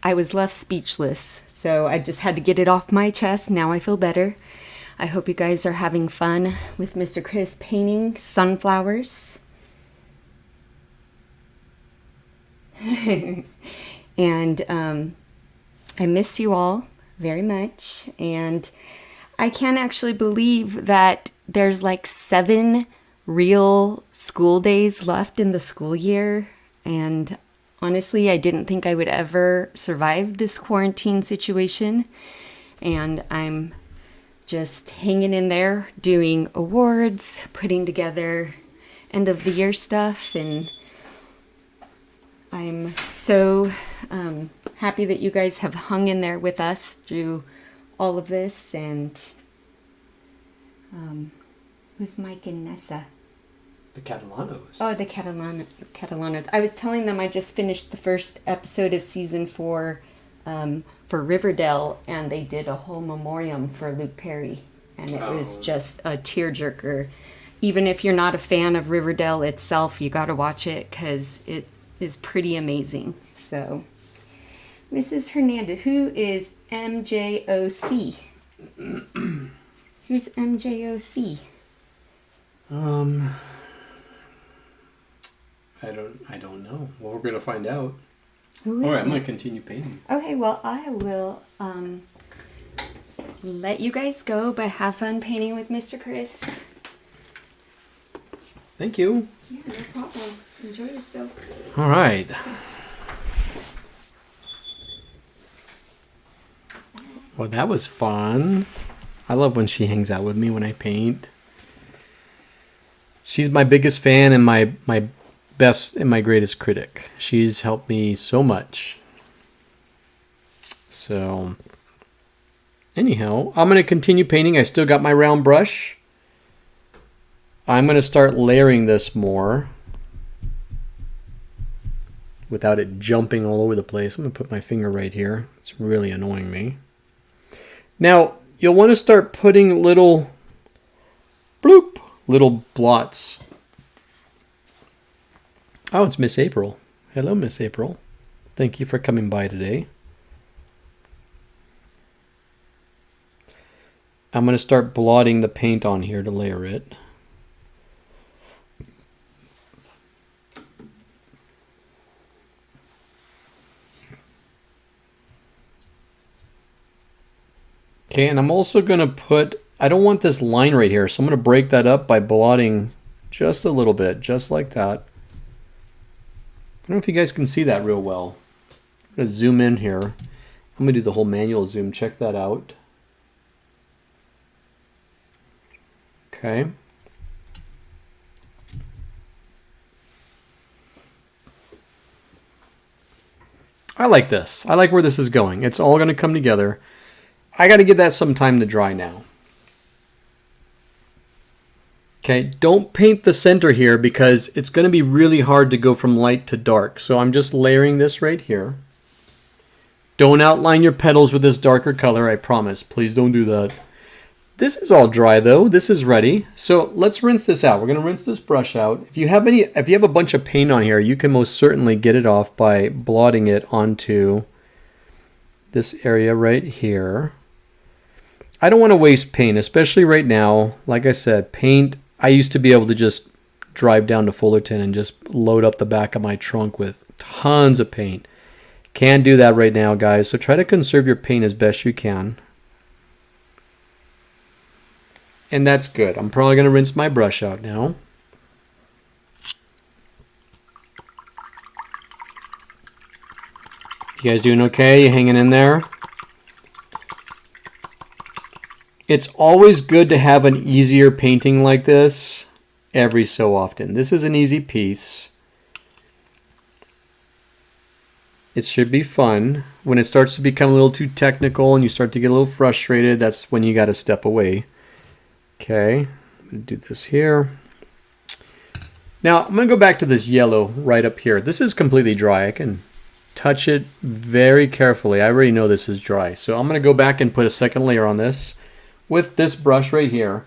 I was left speechless. So I just had to get it off my chest. Now I feel better. I hope you guys are having fun with Mr. Chris painting sunflowers. And I miss you all very much. And I can't actually believe that there's like 7 real school days left in the school year. And honestly, I didn't think I would ever survive this quarantine situation. And I'm just hanging in there, doing awards, putting together end of the year stuff, and I'm so happy that you guys have hung in there with us through all of this. And who's Mike and Nessa? The Catalanos. Oh, the Catalanos. I was telling them I just finished the first episode of season 4 for Riverdale, and they did a whole memoriam for Luke Perry, and it was just a tearjerker. Even if you're not a fan of Riverdale itself, you got to watch it because it is pretty amazing. So, Mrs. Hernandez, who is MJOC? Who's MJOC? I don't know. Well, we're gonna find out. Who is All right, I'm it? gonna continue painting. Okay, well, I will let you guys go, but have fun painting with Mr. Chris. Thank you. Yeah, no problem. Enjoy yourself. All right. Well, that was fun. I love when she hangs out with me when I paint. She's my biggest fan and my best and my greatest critic. She's helped me so much. So, anyhow, I'm going to continue painting. I still got my round brush. I'm going to start layering this more without it jumping all over the place. I'm going to put my finger right here. It's really annoying me. Now, you'll want to start putting little bloop, little blots. Oh, it's Miss April. Hello, Miss April. Thank you for coming by today. I'm going to start blotting the paint on here to layer it. Okay, and I'm also going to put, I don't want this line right here, so I'm going to break that up by blotting just a little bit, just like that. I don't know if you guys can see that real well. I'm going to zoom in here. I'm going to do the whole manual zoom. Check that out. Okay. I like this. I like where this is going. It's all going to come together. I got to give that some time to dry now. Okay, don't paint the center here because it's going to be really hard to go from light to dark. So I'm just layering this right here. Don't outline your petals with this darker color, I promise. Please don't do that. This is all dry though. This is ready. So let's rinse this out. We're going to rinse this brush out. If you have a bunch of paint on here, you can most certainly get it off by blotting it onto this area right here. I don't want to waste paint, especially right now. Like I said, paint, I used to be able to just drive down to Fullerton and just load up the back of my trunk with tons of paint. Can't do that right now, guys. So try to conserve your paint as best you can. And that's good. I'm probably going to rinse my brush out now. You guys doing okay? You hanging in there? It's always good to have an easier painting like this every so often. This is an easy piece. It should be fun. When it starts to become a little too technical and you start to get a little frustrated, that's when you got to step away. Okay, I'm going to do this here. Now, I'm going to go back to this yellow right up here. This is completely dry. I can touch it very carefully. I already know this is dry. So I'm going to go back and put a second layer on this with this brush right here.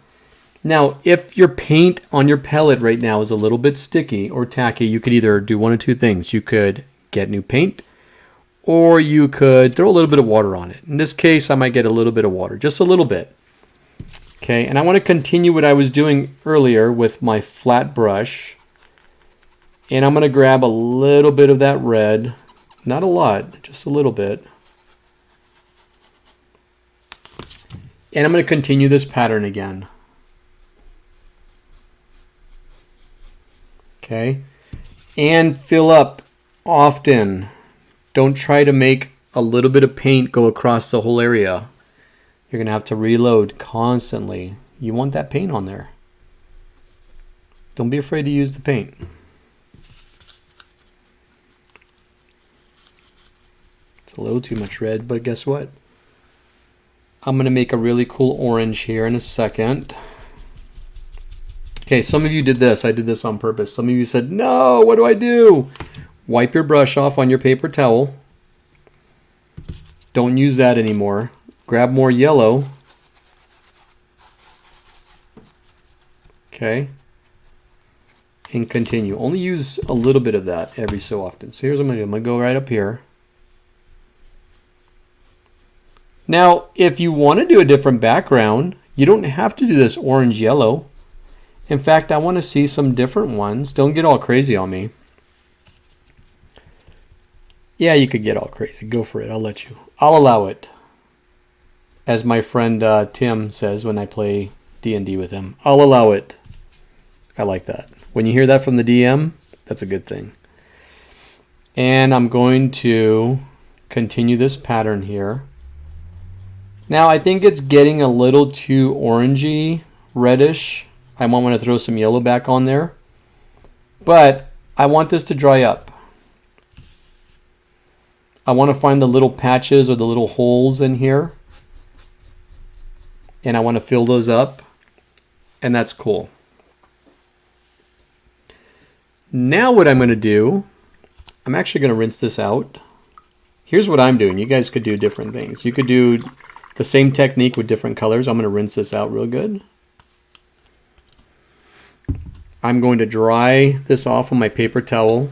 Now, if your paint on your palette right now is a little bit sticky or tacky, you could either do one of two things. You could get new paint, or you could throw a little bit of water on it. In this case, I might get a little bit of water, just a little bit. Okay, and I want to continue what I was doing earlier with my flat brush. And I'm going to grab a little bit of that red. Not a lot, just a little bit. And I'm going to continue this pattern again. Okay, and fill up often. Don't try to make a little bit of paint go across the whole area. You're going to have to reload constantly. You want that paint on there. Don't be afraid to use the paint. It's a little too much red, but guess what? I'm going to make a really cool orange here in a second. Okay, some of you did this. I did this on purpose. Some of you said, no, what do I do? Wipe your brush off on your paper towel. Don't use that anymore. Grab more yellow. Okay. And continue. Only use a little bit of that every so often. So here's what I'm going to do. I'm going to go right up here. Now, if you want to do a different background, you don't have to do this orange-yellow. In fact, I want to see some different ones. Don't get all crazy on me. Yeah, you could get all crazy. Go for it. I'll let you. I'll allow it. as my friend Tim says when I play D&D with him. I'll allow it. I like that. When you hear that from the DM, that's a good thing. And I'm going to continue this pattern here. Now I think it's getting a little too orangey, reddish. I might want to throw some yellow back on there. But I want this to dry up. I want to find the little patches or the little holes in here. And I want to fill those up. And that's cool. Now what I'm going to do, I'm actually going to rinse this out. Here's what I'm doing. You guys could do different things. You could do the same technique with different colors. I'm going to rinse this out real good. I'm going to dry this off on my paper towel.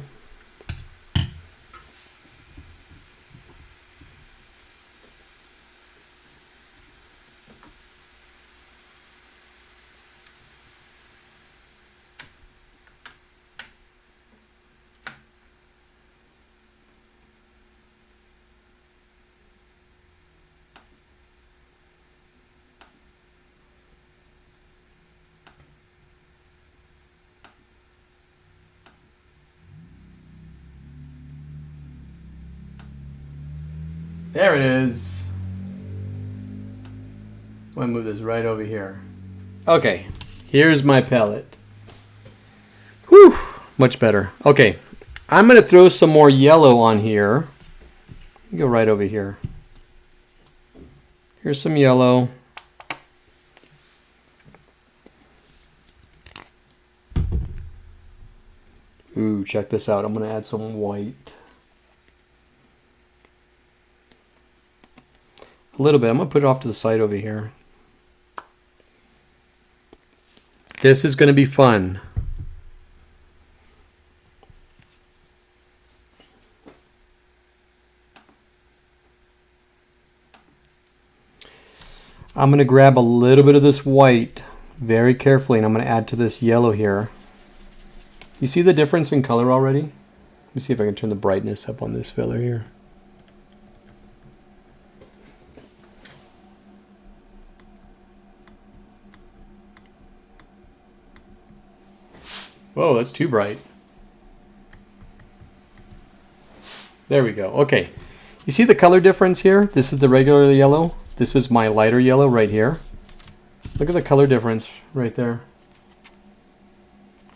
There it is. I'm going to move this right over here. Okay, here's my palette. Whew, much better. Okay, I'm going to throw some more yellow on here. Go right over here. Here's some yellow. Ooh, check this out. I'm going to add some white. A little bit. I'm going to put it off to the side over here. This is going to be fun. I'm going to grab a little bit of this white very carefully and I'm going to add to this yellow here. You see the difference in color already? Let me see if I can turn the brightness up on this fella here. Whoa, that's too bright. There we go. Okay. You see the color difference here? This is the regular yellow. This is my lighter yellow right here. Look at the color difference right there.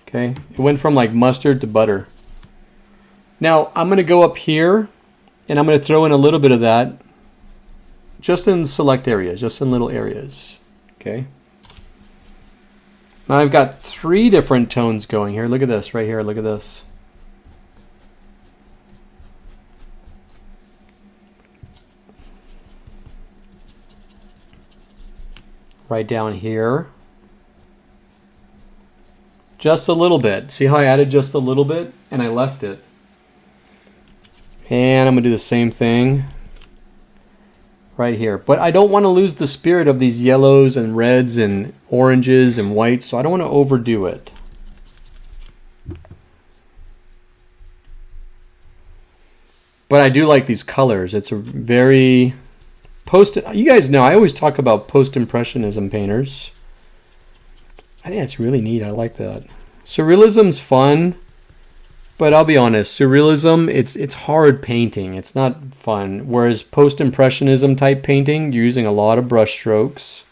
Okay. It went from like mustard to butter. Now, I'm going to go up here and I'm going to throw in a little bit of that just in select areas, just in little areas. Okay. Now I've got 3 different tones going here. Look at this right here. Look at this. Right down here. Just a little bit. See how I added just a little bit and I left it. And I'm going to do the same thing right here. But I don't want to lose the spirit of these yellows and reds and oranges and whites, so I don't want to overdo it. But I do like these colors. It's a very you guys know I always talk about post-impressionism painters. I think that's really neat. I like that. Surrealism's fun, but I'll be honest, surrealism, it's hard painting. It's not fun. Whereas post-impressionism type painting, you're using a lot of brush strokes.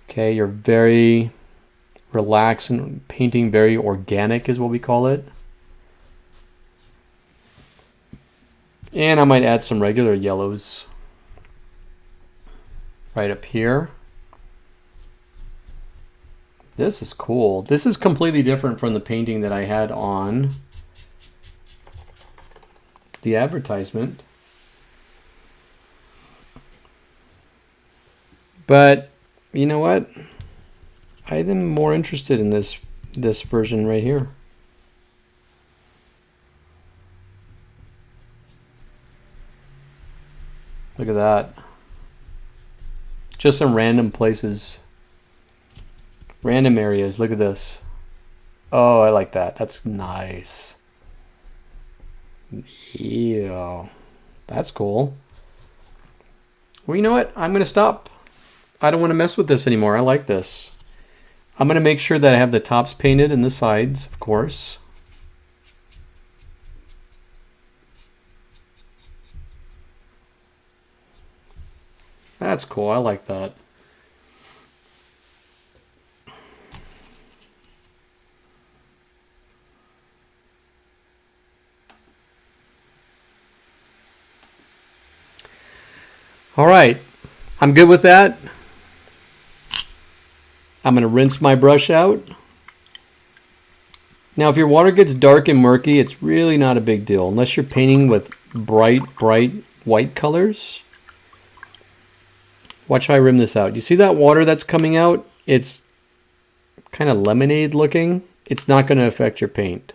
Okay, you're very relaxed and painting very organic is what we call it. And I might add some regular yellows right up here. This is cool. This is completely different from the painting that I had on the advertisement. But you know what? I am more interested in this version right here. Look at that. Just some random places. Random areas. Look at this. Oh, I like that. That's nice. Yeah. That's cool. Well, you know what? I'm going to stop. I don't want to mess with this anymore. I like this. I'm going to make sure that I have the tops painted and the sides, of course. That's cool. I like that. All right. I'm good with that. I'm going to rinse my brush out. Now, if your water gets dark and murky, it's really not a big deal. Unless you're painting with bright white colors. Watch how I rim this out. You see that water that's coming out? It's kind of lemonade looking. It's not going to affect your paint.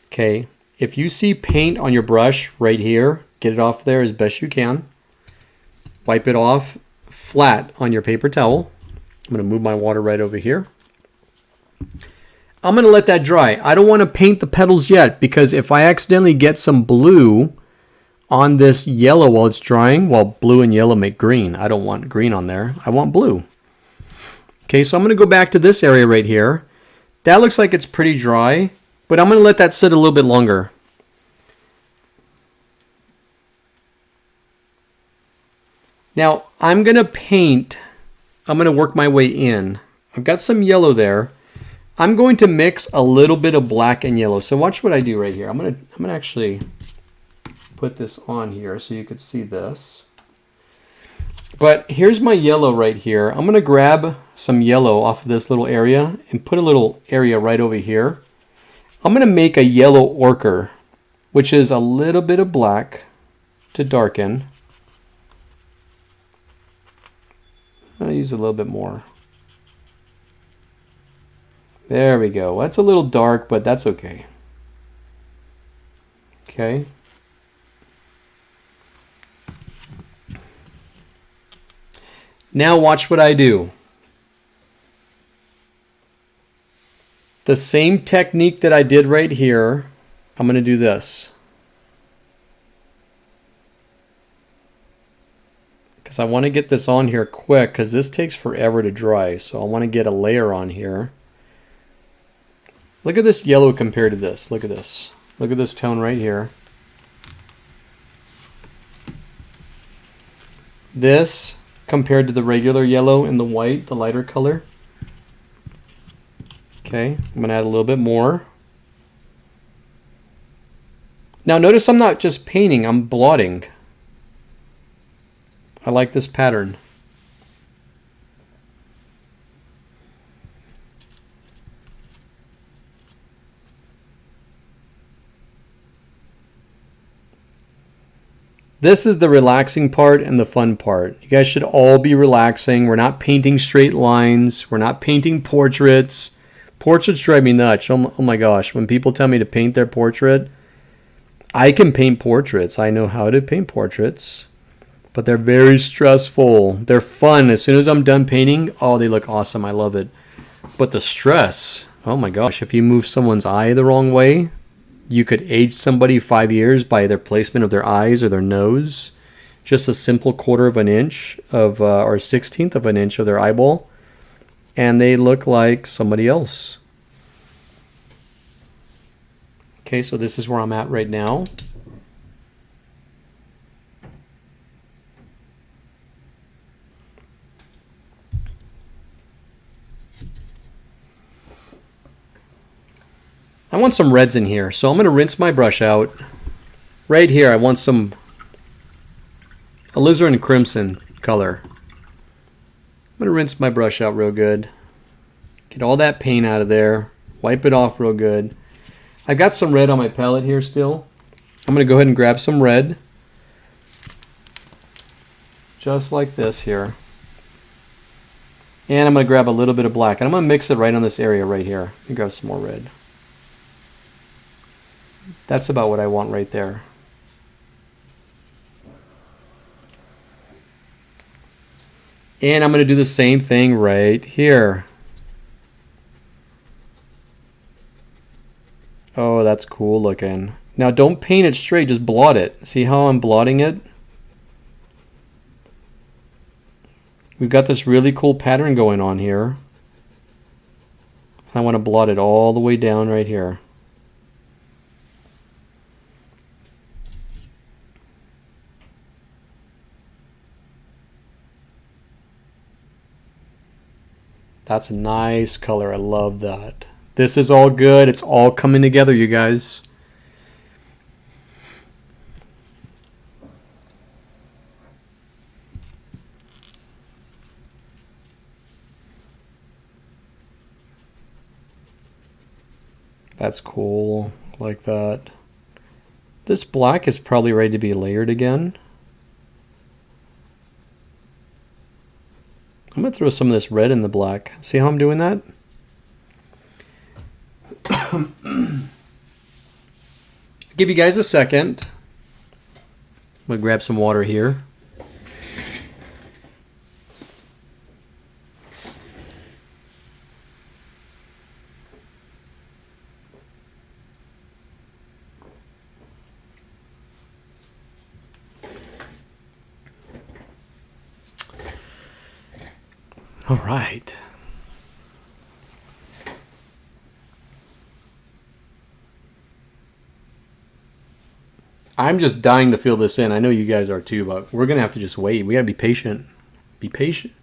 Okay. If you see paint on your brush right here, get it off there as best you can. Wipe it off flat on your paper towel. I'm going to move my water right over here. I'm going to let that dry. I don't want to paint the petals yet because if I accidentally get some blue on this yellow while it's drying, well, blue and yellow make green. I don't want green on there. I want blue. Okay, so I'm going to go back to this area right here. That looks like it's pretty dry, but I'm going to let that sit a little bit longer. Now, I'm going to paint. I'm going to work my way in. I've got some yellow there. I'm going to mix a little bit of black and yellow. So watch what I do right here. I'm going to actually put this on here so you could see this. But here's my yellow right here. I'm going to grab some yellow off of this little area and put a little area right over here. I'm going to make a yellow ochre, which is a little bit of black to darken. I'll use a little bit more. There we go. That's a little dark, but that's okay. Okay. Now watch what I do. The same technique that I did right here, I'm going to do this. Because I want to get this on here quick because this takes forever to dry. So I want to get a layer on here. Look at this yellow compared to this. Look at this. Look at this tone right here. This compared to the regular yellow and the white, the lighter color. Okay, I'm going to add a little bit more. Now notice I'm not just painting, I'm blotting. I like this pattern. This is the relaxing part and the fun part. You guys should all be relaxing. We're not painting straight lines. We're not painting portraits. Portraits drive me nuts. Oh my gosh. When people tell me to paint their portrait, I can paint portraits. I know how to paint portraits. But they're very stressful. They're fun. As soon as I'm done painting, oh, they look awesome. I love it. But the stress, oh my gosh. If you move someone's eye the wrong way, you could age somebody 5 years by their placement of their eyes or their nose. Just a simple 1/4 of an inch of, or 1/16 of an inch of their eyeball. And they look like somebody else. Okay, so this is where I'm at right now. I want some reds in here, so I'm going to rinse my brush out. Right here, I want some alizarin crimson color. I'm going to rinse my brush out real good. Get all that paint out of there. Wipe it off real good. I've got some red on my palette here still. I'm going to go ahead and grab some red. Just like this here. And I'm going to grab a little bit of black. And I'm going to mix it right on this area right here. Let me grab some more red. That's about what I want right there. And I'm going to do the same thing right here. Oh, that's cool looking. Now don't paint it straight, just blot it. See how I'm blotting it? We've got this really cool pattern going on here. I want to blot it all the way down right here. That's a nice color. I love that. This is all good. It's all coming together, you guys. That's cool. Like that. This black is probably ready to be layered again. I'm going to throw some of this red in the black. See how I'm doing that? Give you guys a second. I'm going to grab some water here. All right. I'm just dying to fill this in. I know you guys are too, but we're going to have to just wait. We got to be patient. Be patient.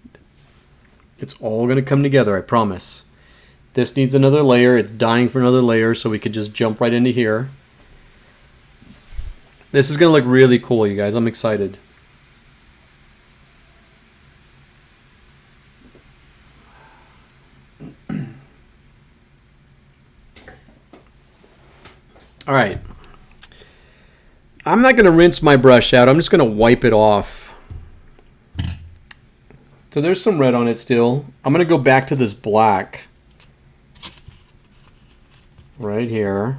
It's all going to come together, I promise. This needs another layer. It's dying for another layer, so we could just jump right into here. This is going to look really cool, you guys. I'm excited. All right. I'm not going to rinse my brush out. I'm just going to wipe it off. So there's some red on it still. I'm going to go back to this black. Right here.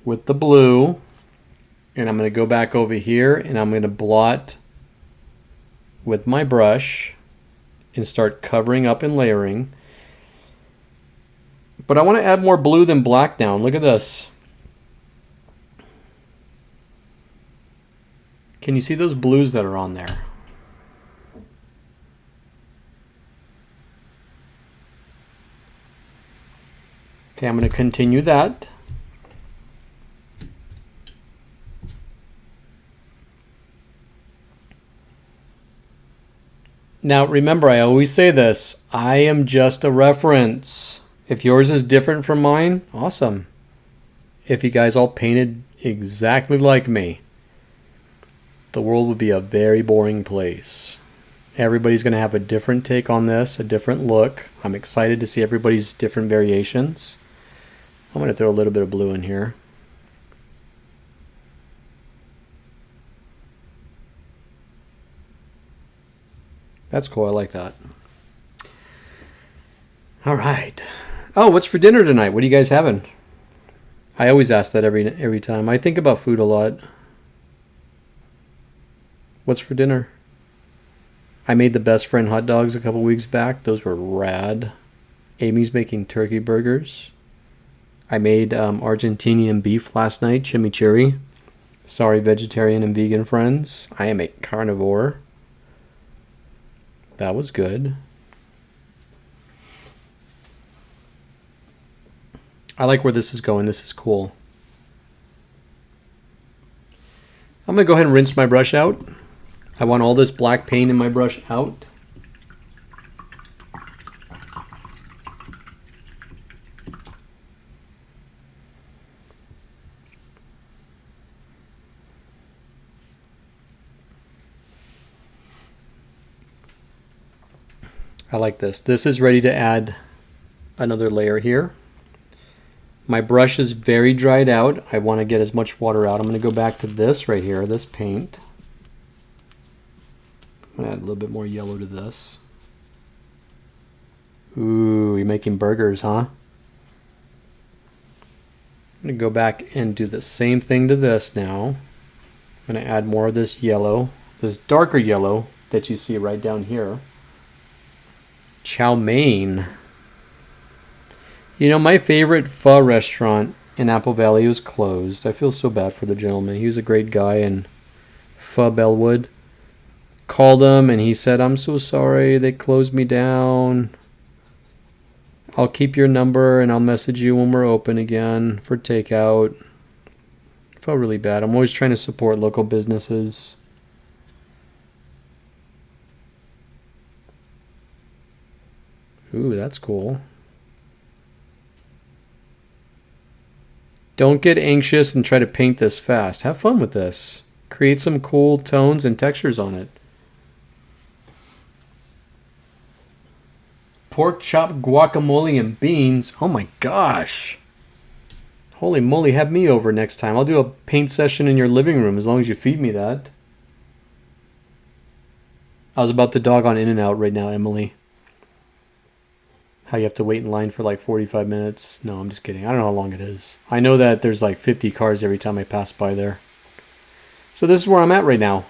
With the blue. And I'm going to go back over here and I'm going to blot with my brush and start covering up and layering. But I want to add more blue than black now. Look at this. Can you see those blues that are on there? Okay, I'm going to continue that. Now, remember, I always say this. I am just a reference. If yours is different from mine, awesome. If you guys all painted exactly like me, the world would be a very boring place. Everybody's going to have a different take on this, a different look. I'm excited to see everybody's different variations. I'm going to throw a little bit of blue in here. That's cool. I like that. All right. Oh, what's for dinner tonight? What are you guys having? I always ask that every time. I think about food a lot. What's for dinner? I made the best friend hot dogs a couple weeks back. Those were rad. Amy's making turkey burgers. I made Argentinian beef last night, chimichurri. Sorry, vegetarian and vegan friends. I am a carnivore. That was good. I like where this is going. This is cool. I'm going to go ahead and rinse my brush out. I want all this black paint in my brush out. I like this. This is ready to add another layer here. My brush is very dried out. I want to get as much water out. I'm going to go back to this right here, this paint. I'm going to add a little bit more yellow to this. Ooh, you're making burgers, huh? I'm going to go back and do the same thing to this now. I'm going to add more of this yellow, this darker yellow that you see right down here. Chow mein. You know, my favorite pho restaurant in Apple Valley was closed. I feel so bad for the gentleman. He was a great guy in Pho Bellwood. Called him and he said, I'm so sorry, they closed me down. I'll keep your number and I'll message you when we're open again for takeout. Felt really bad. I'm always trying to support local businesses. Ooh, that's cool. Don't get anxious and try to paint this fast. Have fun with this. Create some cool tones and textures on it. Pork chop guacamole and beans. Oh my gosh. Holy moly, have me over next time. I'll do a paint session in your living room as long as you feed me that. I was about to dog on In-N-Out right now, Emily. How you have to wait in line for like 45 minutes. No, I'm just kidding. I don't know how long it is. I know that there's like 50 cars every time I pass by there. So this is where I'm at right now.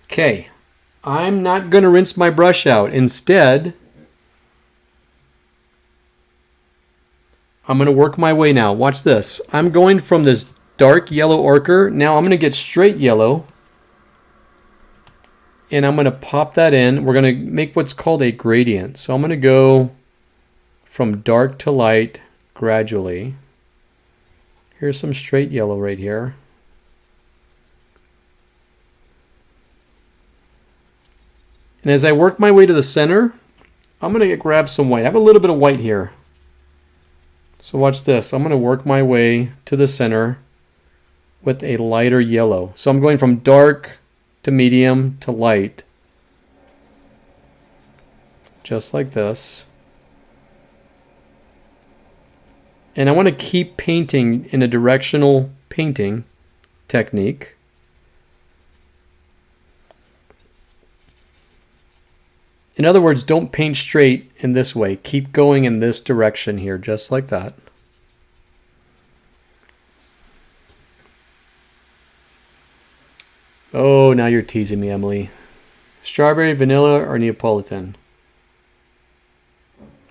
Okay. I'm not going to rinse my brush out. Instead, I'm going to work my way now. Watch this. I'm going from this dark yellow ochre. Now I'm going to get straight yellow. And I'm going to pop that in. We're going to make what's called a gradient. So I'm going to go from dark to light gradually. Here's some straight yellow right here. And as I work my way to the center, I'm going to grab some white. I have a little bit of white here. So watch this. I'm going to work my way to the center with a lighter yellow. So I'm going from dark to medium to light. Just like this. And I want to keep painting in a directional painting technique. In other words, don't paint straight in this way. Keep going in this direction here, just like that. Oh, now you're teasing me, Emily. Strawberry, vanilla, or Neapolitan?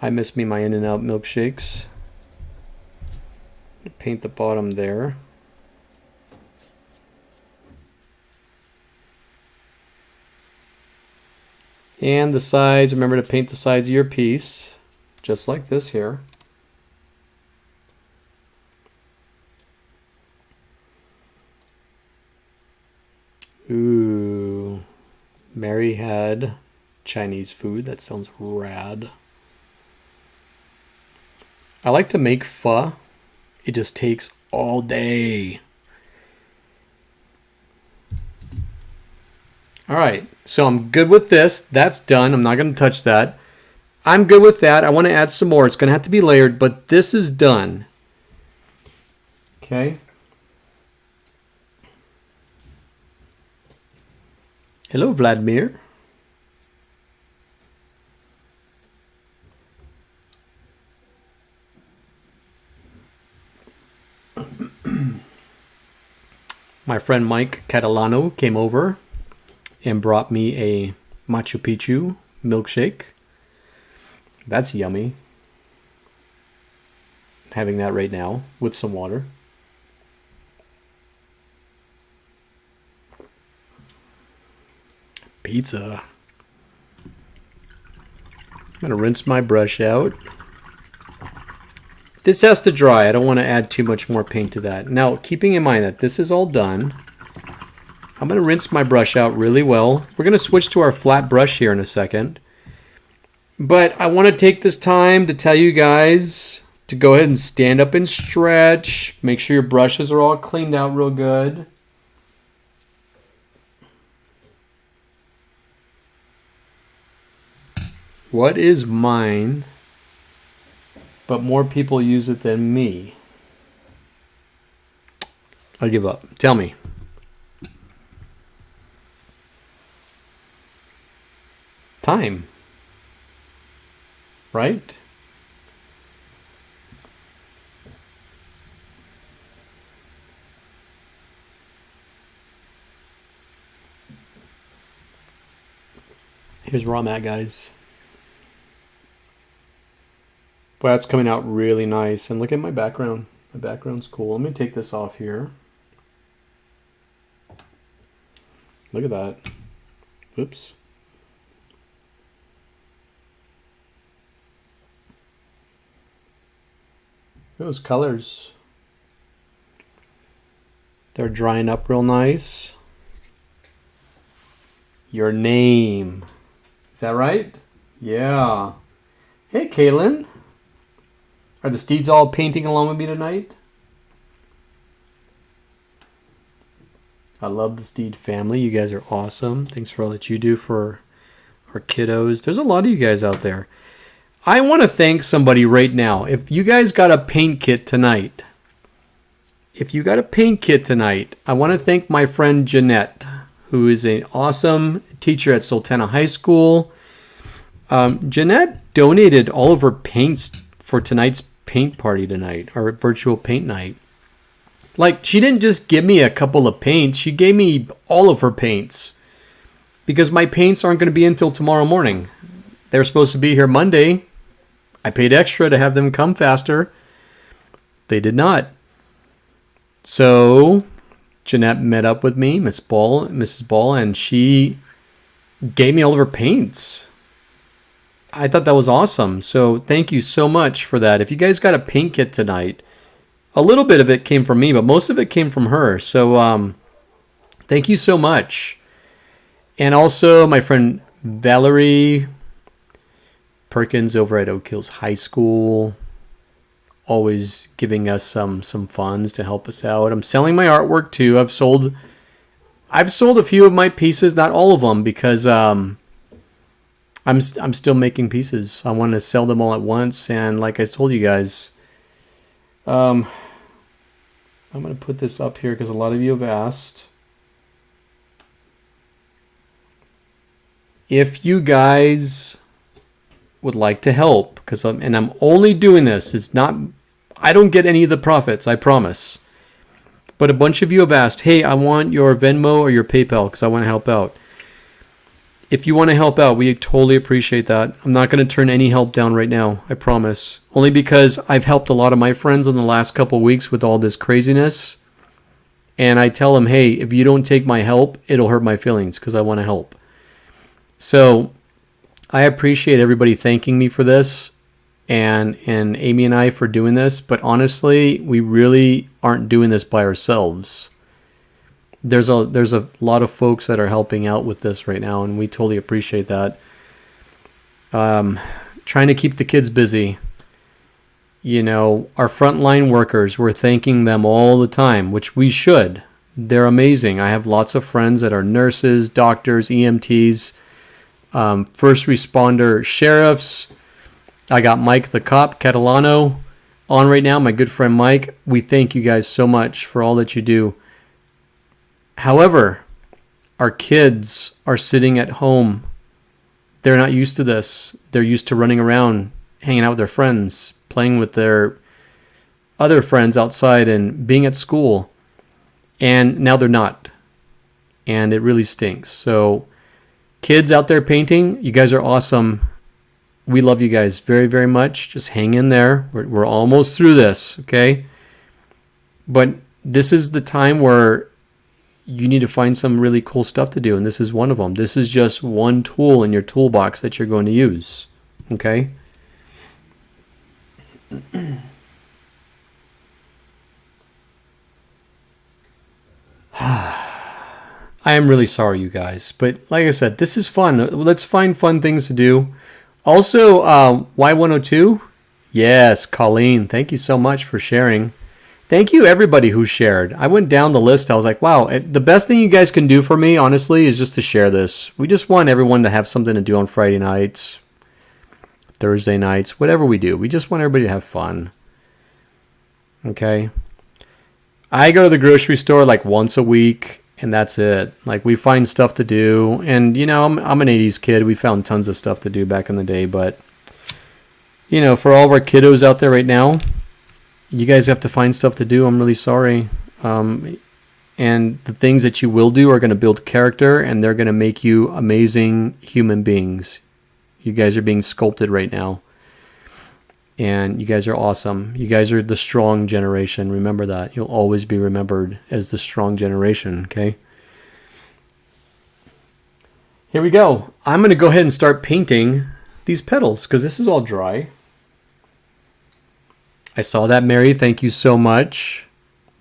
I miss me my In-N-Out milkshakes. Paint the bottom there. And the sides, remember to paint the sides of your piece, just like this here. Ooh, Mary had Chinese food. That sounds rad. I like to make pho. It just takes all day. All right, so I'm good with this. That's done. I'm not going to touch that. I'm good with that. I want to add some more. It's going to have to be layered, but this is done. Okay. Hello, Vladimir. My friend Mike Catalano came over and brought me a Machu Picchu milkshake. That's yummy. I'm having that right now with some water. Pizza. I'm going to rinse my brush out. This has to dry. I don't want to add too much more paint to that. Now, keeping in mind that this is all done, I'm going to rinse my brush out really well. We're going to switch to our flat brush here in a second. But I want to take this time to tell you guys to go ahead and stand up and stretch. Make sure your brushes are all cleaned out real good. What is mine? But more people use it than me. I give up. Tell me. Time. Right? Here's where I'm at, guys. Boy, that's coming out really nice. And look at my background. My background's cool. Let me take this off here. Look at that. Oops. Those colors. They're drying up real nice. Your name. Is that right? Yeah. Hey, Kaylin. Are the Steeds all painting along with me tonight? I love the Steed family. You guys are awesome. Thanks for all that you do for our kiddos. There's a lot of you guys out there. I want to thank somebody right now. If you guys got a paint kit tonight, I want to thank my friend Jeanette, who is an awesome teacher at Sultana High School. Jeanette donated all of her paints for tonight's paint party tonight, our virtual paint night. Like, she didn't just give me a couple of paints, she gave me all of her paints. Because my paints aren't going to be until tomorrow morning. They're supposed to be here Monday. I paid extra to have them come faster. They did not. So, Jeanette met up with me, Mrs. Ball, and she gave me all of her paints. I thought that was awesome. So, thank you so much for that. If you guys got a paint kit tonight, a little bit of it came from me, but most of it came from her. So, thank you so much. And also, my friend Valerie Perkins over at Oak Hills High School, always giving us some funds to help us out. I'm selling my artwork too. I've sold a few of my pieces, not all of them, because I'm still making pieces. I want to sell them all at once, and like I told you guys, I'm going to put this up here because a lot of you have asked. If you guys would like to help, because I'm only doing this, I don't get any of the profits, I promise. But a bunch of you have asked, hey, I want your Venmo or your PayPal because I want to help out. If you want to help out, we totally appreciate that. I'm not going to turn any help down right now, I promise. Only because I've helped a lot of my friends in the last couple of weeks with all this craziness. And I tell them, hey, if you don't take my help, it'll hurt my feelings because I want to help. So I appreciate everybody thanking me for this and Amy and I for doing this. But honestly, we really aren't doing this by ourselves. There's a lot of folks that are helping out with this right now, and we totally appreciate that. Trying to keep the kids busy. You know, our frontline workers, we're thanking them all the time, which we should. They're amazing. I have lots of friends that are nurses, doctors, EMTs, first responder sheriffs. I got Mike the cop, Catalano, on right now, my good friend Mike. We thank you guys so much for all that you do. However, our kids are sitting at home. They're not used to this. They're used to running around, hanging out with their friends, playing with their other friends outside and being at school. And now they're not. And it really stinks. So, kids out there painting, you guys are awesome. We love you guys very, very much. Just hang in there. We're almost through this, okay? But this is the time where you need to find some really cool stuff to do, and this is one of them. This is just one tool in your toolbox that you're going to use, okay? I am really sorry, you guys, but like I said, this is fun. Let's find fun things to do. Also, Y102, yes, Colleen, thank you so much for sharing. Thank you, everybody who shared. I went down the list. I was like, wow, the best thing you guys can do for me, honestly, is just to share this. We just want everyone to have something to do on Friday nights, Thursday nights, whatever we do. We just want everybody to have fun. Okay? I go to the grocery store like once a week, and that's it. Like, we find stuff to do. And, you know, I'm an 80s kid. We found tons of stuff to do back in the day. But, you know, for all of our kiddos out there right now, you guys have to find stuff to do. I'm really sorry. And the things that you will do are going to build character, and they're going to make you amazing human beings. You guys are being sculpted right now. And you guys are awesome. You guys are the strong generation. Remember that. You'll always be remembered as the strong generation, okay? Here we go. I'm going to go ahead and start painting these petals because this is all dry. I saw that, Mary. Thank you so much.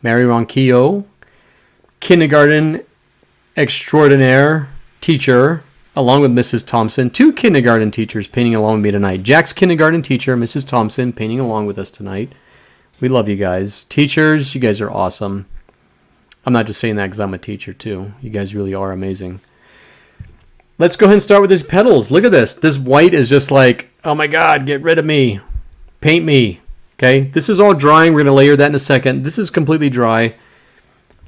Mary Ronquillo, kindergarten extraordinaire teacher, along with Mrs. Thompson. 2 kindergarten teachers painting along with me tonight. Jack's kindergarten teacher, Mrs. Thompson, painting along with us tonight. We love you guys. Teachers, you guys are awesome. I'm not just saying that because I'm a teacher too. You guys really are amazing. Let's go ahead and start with these petals. Look at this. This white is just like, oh my God, get rid of me. Paint me. Okay, this is all drying. We're going to layer that in a second. This is completely dry.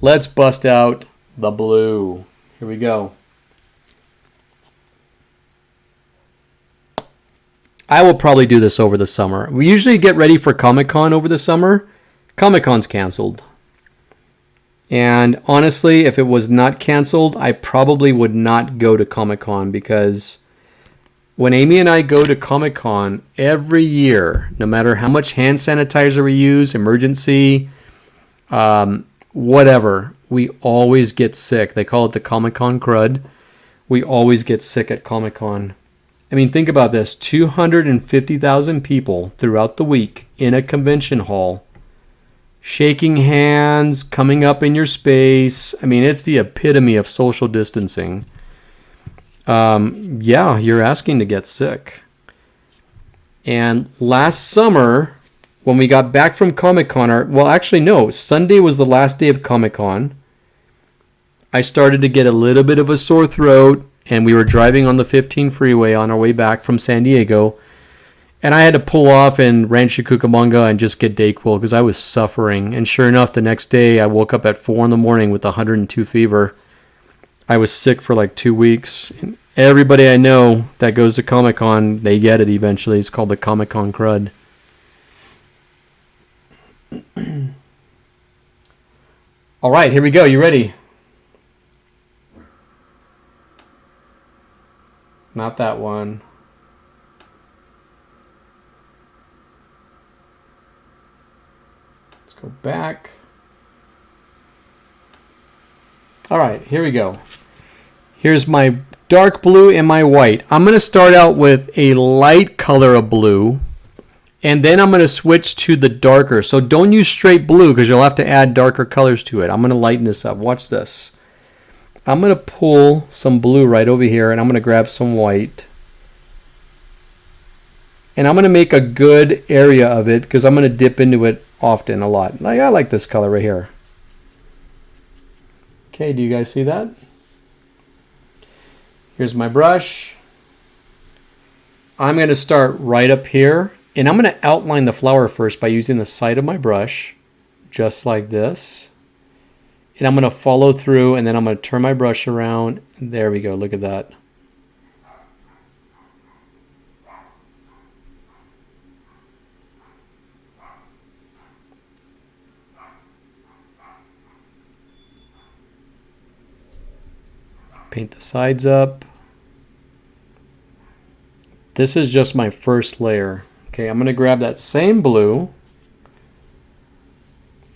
Let's bust out the blue. Here we go. I will probably do this over the summer. We usually get ready for Comic-Con over the summer. Comic-Con's canceled. And honestly, if it was not canceled, I probably would not go to Comic-Con because when Amy and I go to Comic-Con every year, no matter how much hand sanitizer we use, emergency, whatever, we always get sick. They call it the Comic-Con crud. We always get sick at Comic-Con. I mean, think about this. 250,000 people throughout the week in a convention hall, shaking hands, coming up in your space. I mean, it's the epitome of social distancing. Yeah, you're asking to get sick. And last summer, when we got back from Comic-Con, well, actually, no, Sunday was the last day of Comic-Con. I started to get a little bit of a sore throat, and we were driving on the 15 freeway on our way back from San Diego. And I had to pull off in Rancho Cucamonga and just get Dayquil because I was suffering. And sure enough, the next day I woke up at 4 in the morning with 102 fever. I was sick for like 2 weeks. And everybody I know that goes to Comic-Con, they get it eventually. It's called the Comic-Con crud. All right, here we go. You ready? Not that one. Go back. All right, here we go. Here's my dark blue and my white. I'm going to start out with a light color of blue, and then I'm going to switch to the darker. So don't use straight blue because you'll have to add darker colors to it. I'm going to lighten this up. Watch this. I'm going to pull some blue right over here, and I'm going to grab some white. And I'm going to make a good area of it because I'm going to dip into it often a lot. Like, I like this color right here. Okay, do you guys see that? Here's my brush. I'm going to start right up here, and I'm going to outline the flower first by using the side of my brush, just like this. And I'm going to follow through, and then I'm going to turn my brush around. There we go. Look at that. Paint the sides up. This is just my first layer. Okay, I'm going to grab that same blue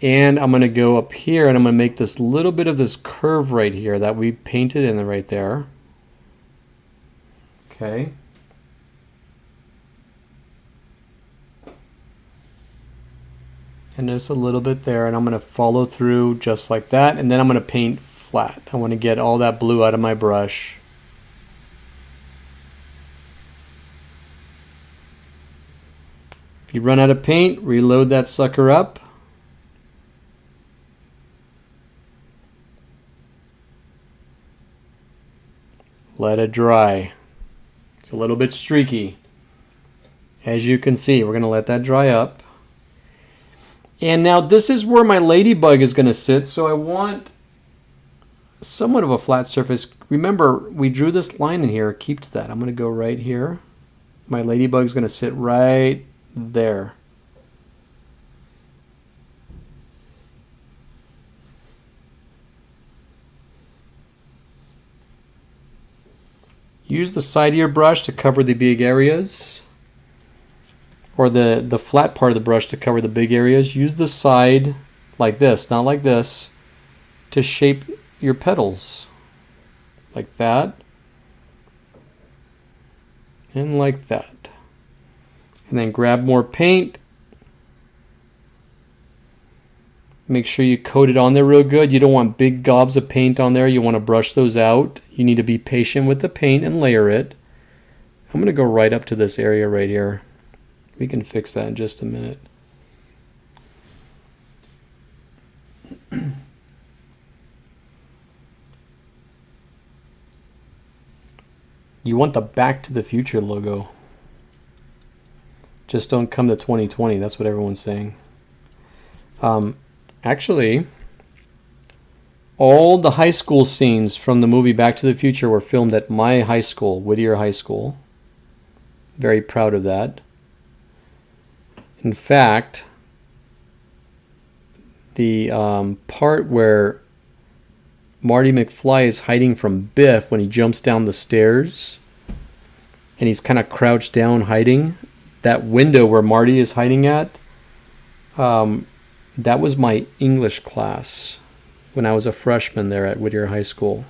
and I'm going to go up here and I'm going to make this little bit of this curve right here that we painted in right there. Okay. And there's a little bit there, and I'm going to follow through just like that, and then I'm going to paint flat. I want to get all that blue out of my brush. If you run out of paint, reload that sucker up. Let it dry. It's a little bit streaky. As you can see, we're going to let that dry up. And now this is where my ladybug is going to sit, so I want somewhat of a flat surface. Remember, we drew this line in here. Keep to that. I'm going to go right here. My ladybug is going to sit right there. Use the side of your brush to cover the big areas. or the flat part of the brush to cover the big areas, use the side like this, not like this, to shape your petals. Like that. And like that. And then grab more paint. Make sure you coat it on there real good. You don't want big gobs of paint on there. You want to brush those out. You need to be patient with the paint and layer it. I'm going to go right up to this area right here. We can fix that in just a minute. You want the Back to the Future logo. Just don't come to 2020. That's what everyone's saying. Actually, all the high school scenes from the movie Back to the Future were filmed at my high school, Whittier High School. Very proud of that. In fact, the part where Marty McFly is hiding from Biff when he jumps down the stairs and he's kind of crouched down hiding, that window where Marty is hiding at, that was my English class when I was a freshman there at Whittier High School.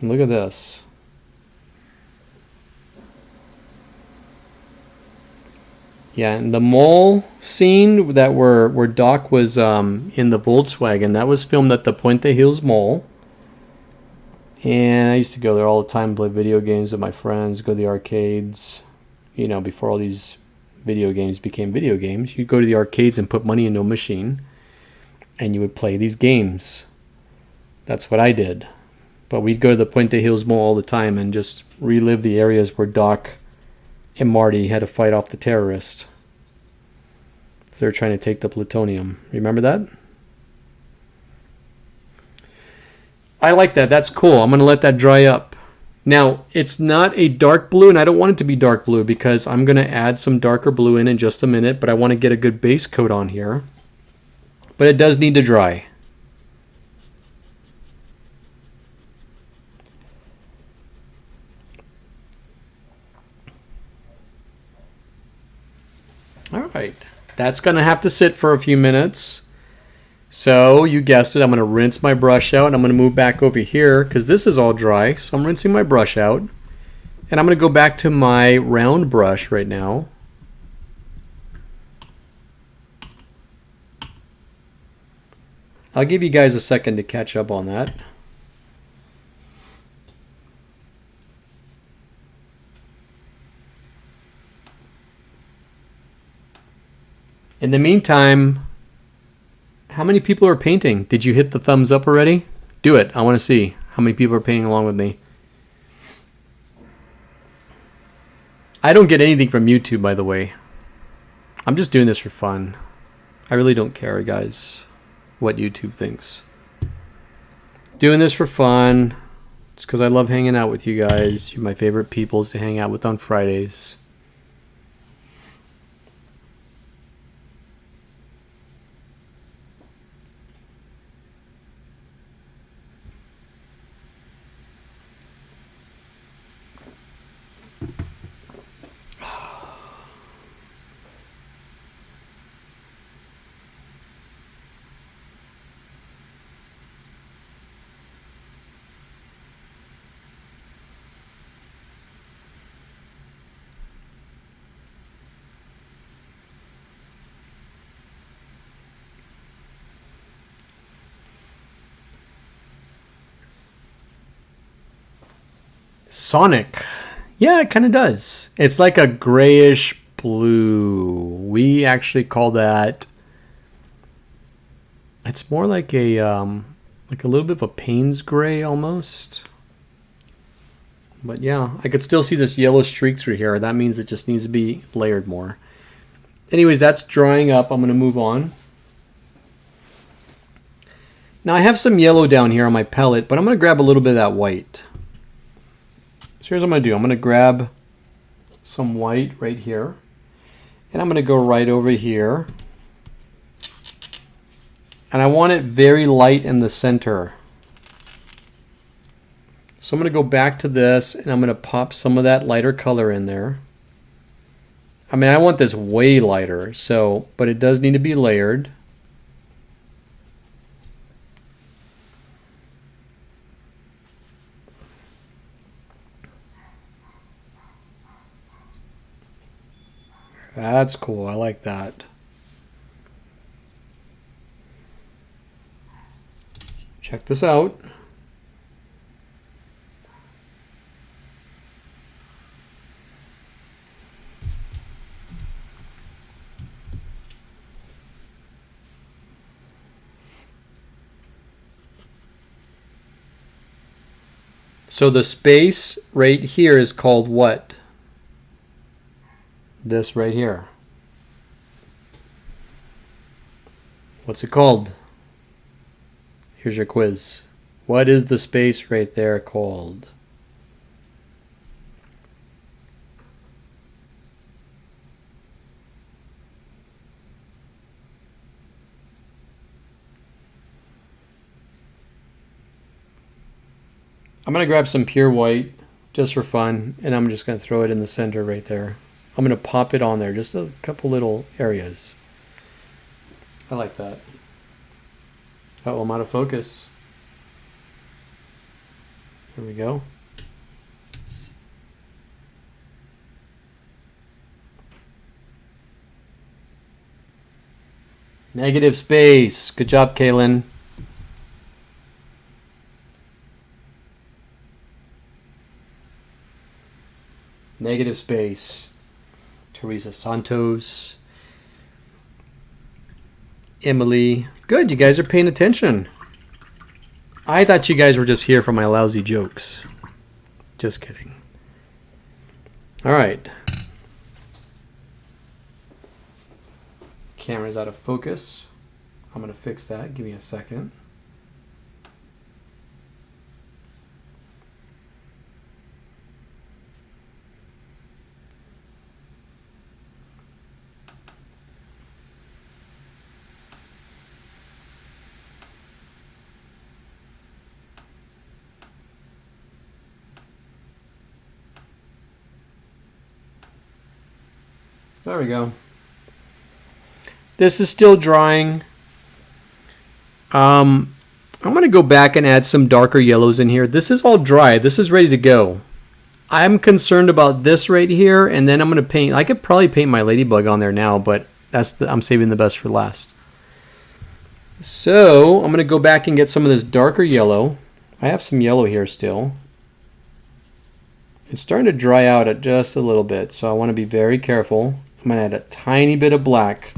And look at this. Yeah, and the mall scene that where Doc was in the Volkswagen, that was filmed at the Puente Hills Mall. And I used to go there all the time, play video games with my friends, go to the arcades. You know, before all these video games became video games, you'd go to the arcades and put money into a machine, and you would play these games. That's what I did. But we'd go to the Puente Hills Mall all the time and just relive the areas where Doc and Marty had to fight off the terrorists. So they're trying to take the plutonium. Remember that? I like that. That's cool. I'm going to let that dry up. Now, it's not a dark blue, and I don't want it to be dark blue because I'm going to add some darker blue in just a minute, but I want to get a good base coat on here. But it does need to dry. All right. That's going to have to sit for a few minutes. So, you guessed it, I'm going to rinse my brush out, and I'm going to move back over here because this is all dry. So I'm rinsing my brush out. And I'm going to go back to my round brush right now. I'll give you guys a second to catch up on that. In the meantime, how many people are painting? Did you hit the thumbs up already? Do it. I want to see how many people are painting along with me. I don't get anything from YouTube, by the way. I'm just doing this for fun. I really don't care, guys, what YouTube thinks. Doing this for fun. It's because I love hanging out with you guys. You're my favorite peoples to hang out with on Fridays. Sonic. Yeah, it kind of does. It's like a grayish blue. We actually call that... It's more like a little bit of a Payne's gray almost. But yeah, I could still see this yellow streak through here. That means it just needs to be layered more. Anyways, that's drying up. I'm going to move on. Now I have some yellow down here on my palette, but I'm going to grab a little bit of that white. So here's what I'm going to do. I'm going to grab some white right here. And I'm going to go right over here. And I want it very light in the center. So I'm going to go back to this and I'm going to pop some of that lighter color in there. I mean, I want this way lighter, so, but it does need to be layered. That's cool. I like that. Check this out. So the space right here is called what? This right here. What's it called? Here's your quiz. What is the space right there called? I'm going to grab some pure white just for fun, and I'm just going to throw it in the center right there. I'm going to pop it on there, just a couple little areas. I like that. Oh, I'm out of focus. Here we go. Negative space. Good job, Kaylin. Negative space. Teresa Santos. Emily. Good, you guys are paying attention. I thought you guys were just here for my lousy jokes. Just kidding. All right. Camera's out of focus. I'm going to fix that. Give me a second. There we go. This is still drying. I'm going to go back and add some darker yellows in here. This is all dry. This is ready to go. I'm concerned about this right here, and then I'm going to paint. I could probably paint my ladybug on there now, but I'm saving the best for last. So I'm going to go back and get some of this darker yellow. I have some yellow here still. It's starting to dry out at just a little bit, so I want to be very careful. I'm going to add a tiny bit of black.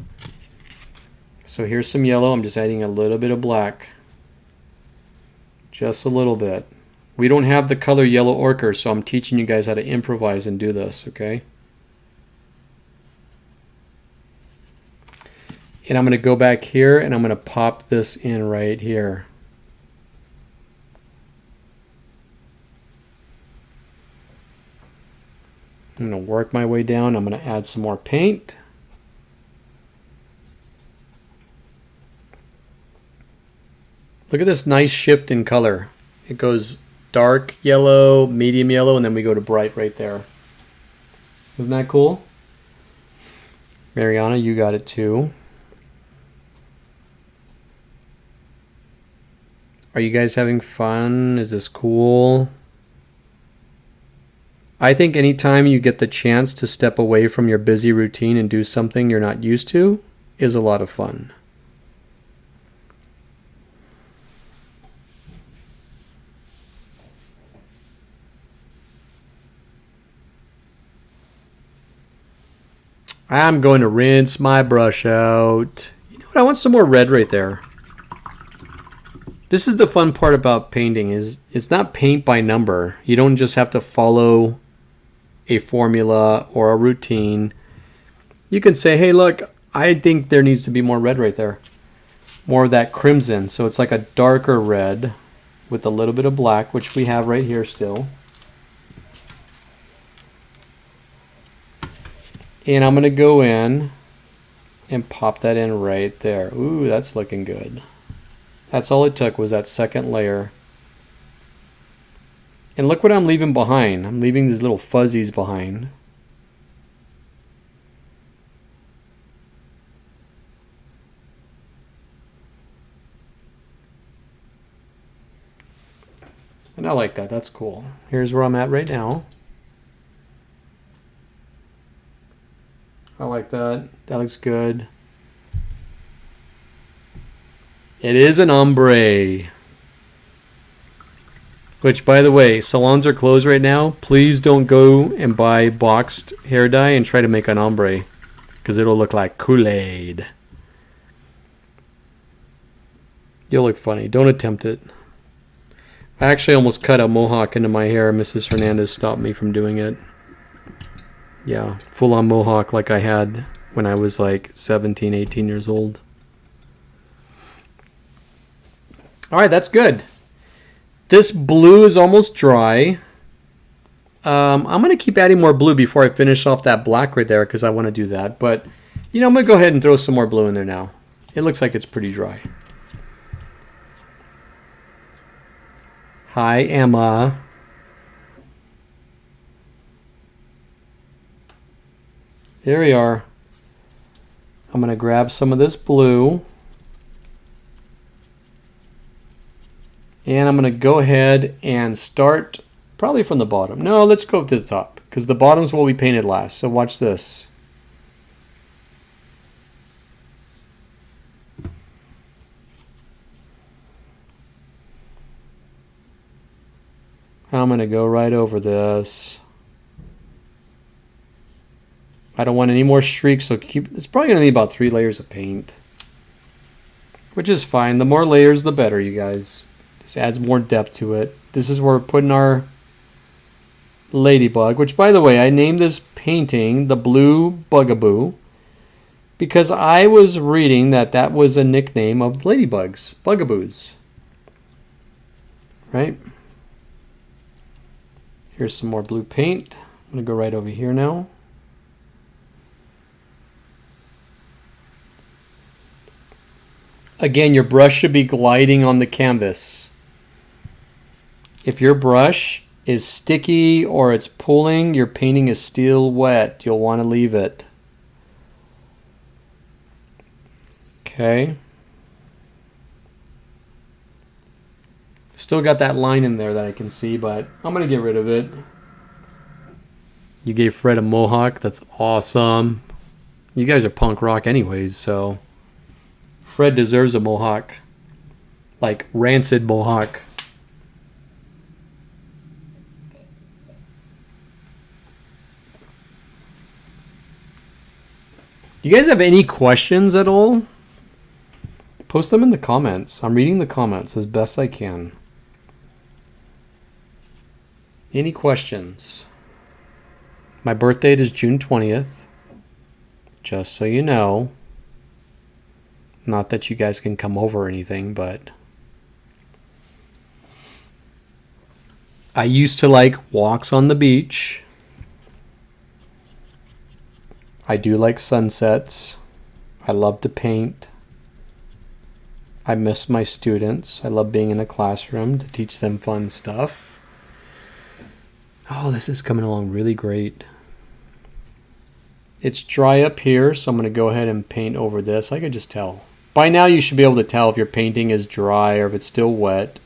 So here's some yellow. I'm just adding a little bit of black. Just a little bit. We don't have the color yellow ochre, so I'm teaching you guys how to improvise and do this, okay? And I'm going to go back here and I'm going to pop this in right here. I'm going to work my way down. I'm going to add some more paint. Look at this nice shift in color. It goes dark yellow, medium yellow, and then we go to bright right there. Isn't that cool? Mariana, you got it too. Are you guys having fun? Is this cool? I think anytime you get the chance to step away from your busy routine and do something you're not used to is a lot of fun. I'm going to rinse my brush out. You know what? I want some more red right there. This is the fun part about painting is it's not paint by number. You don't just have to follow a formula or a routine. You can say, hey, look, I think there needs to be more red right there. More of that crimson. So it's like a darker red with a little bit of black, which we have right here still. And I'm going to go in and pop that in right there. Ooh, that's looking good. That's all it took was that second layer. And look what I'm leaving behind. I'm leaving these little fuzzies behind. And I like that. That's cool. Here's where I'm at right now. I like that. That looks good. It is an ombre. Which, by the way, salons are closed right now. Please don't go and buy boxed hair dye and try to make an ombre. Because it'll look like Kool-Aid. You'll look funny. Don't attempt it. I actually almost cut a mohawk into my hair. Mrs. Hernandez stopped me from doing it. Yeah, full-on mohawk like I had when I was like 17, 18 years old. All right, that's good. This blue is almost dry. I'm going to keep adding more blue before I finish off that black right there because I want to do that. But, I'm going to go ahead and throw some more blue in there now. It looks like it's pretty dry. Hi, Emma. Here we are. I'm going to grab some of this blue. And I'm going to go ahead and start probably from the bottom. No, let's go up to the top because the bottom's what we painted last. So watch this. I'm going to go right over this. I don't want any more streaks, so it's probably going to need about 3 layers of paint. Which is fine. The more layers, the better, you guys. This adds more depth to it. This is where we're putting our ladybug, which, by the way, I named this painting the Blue Bugaboo because I was reading that was a nickname of ladybugs, bugaboos. Right? Here's some more blue paint. I'm going to go right over here now. Again, your brush should be gliding on the canvas. If your brush is sticky or it's pulling, your painting is still wet. You'll want to leave it. Okay. Still got that line in there that I can see, but I'm going to get rid of it. You gave Fred a mohawk. That's awesome. You guys are punk rock anyways, so Fred deserves a mohawk. Like rancid mohawk. You guys have any questions at all? Post them in the comments. I'm reading the comments as best I can. Any questions? My birth date is June 20th. Just so you know. Not that you guys can come over or anything, but I used to like walks on the beach. I do like sunsets. I love to paint. I miss my students. I love being in a classroom to teach them fun stuff. Oh, this is coming along really great. It's dry up here, so I'm going to go ahead and paint over this. I could just tell. By now you should be able to tell if your painting is dry or if it's still wet.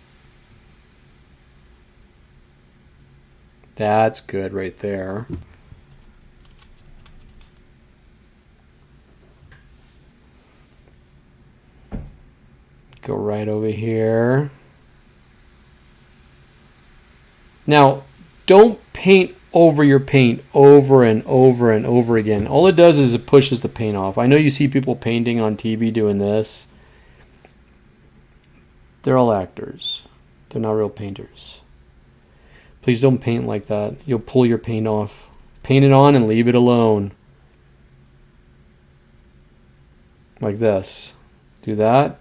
That's good right there. Go right over here. Now, don't paint over your paint over and over and over again. All it does is it pushes the paint off. I know you see people painting on TV doing this. They're all actors. They're not real painters. Please don't paint like that. You'll pull your paint off. Paint it on and leave it alone. Like this. Do that.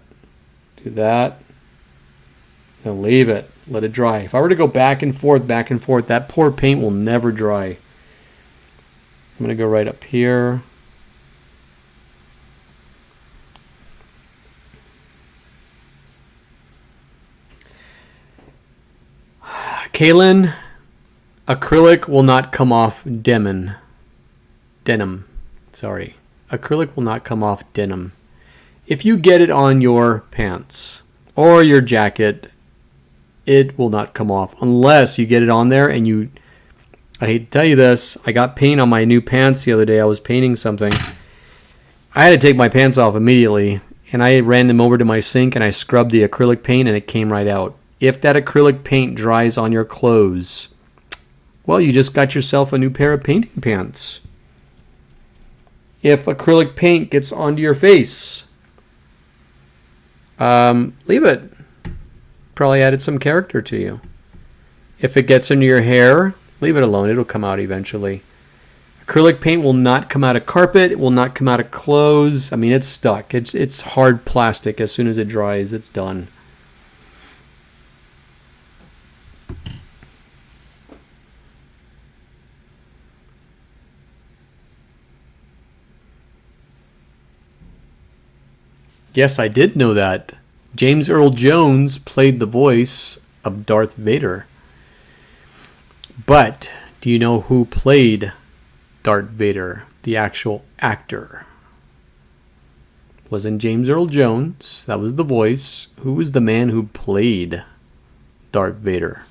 Do that. And leave it. Let it dry. If I were to go back and forth, that poor paint will never dry. I'm going to go right up here. Kaylin, acrylic will not come off denim. Sorry. Acrylic will not come off denim. If you get it on your pants or your jacket, it will not come off unless you get it on there and you... I hate to tell you this, I got paint on my new pants the other day. I was painting something. I had to take my pants off immediately, and I ran them over to my sink and I scrubbed the acrylic paint and it came right out. If that acrylic paint dries on your clothes, well, you just got yourself a new pair of painting pants. If acrylic paint gets onto your face, leave it. Probably added some character to you. If it gets into your hair, leave it alone. It'll come out eventually. Acrylic paint will not come out of carpet. It will not come out of clothes. I mean, it's stuck. It's hard plastic. As soon as it dries, it's done. Yes, I did know that. James Earl Jones played the voice of Darth Vader. But do you know who played Darth Vader, the actual actor? Wasn't James Earl Jones. That was the voice. Who was the man who played Darth Vader?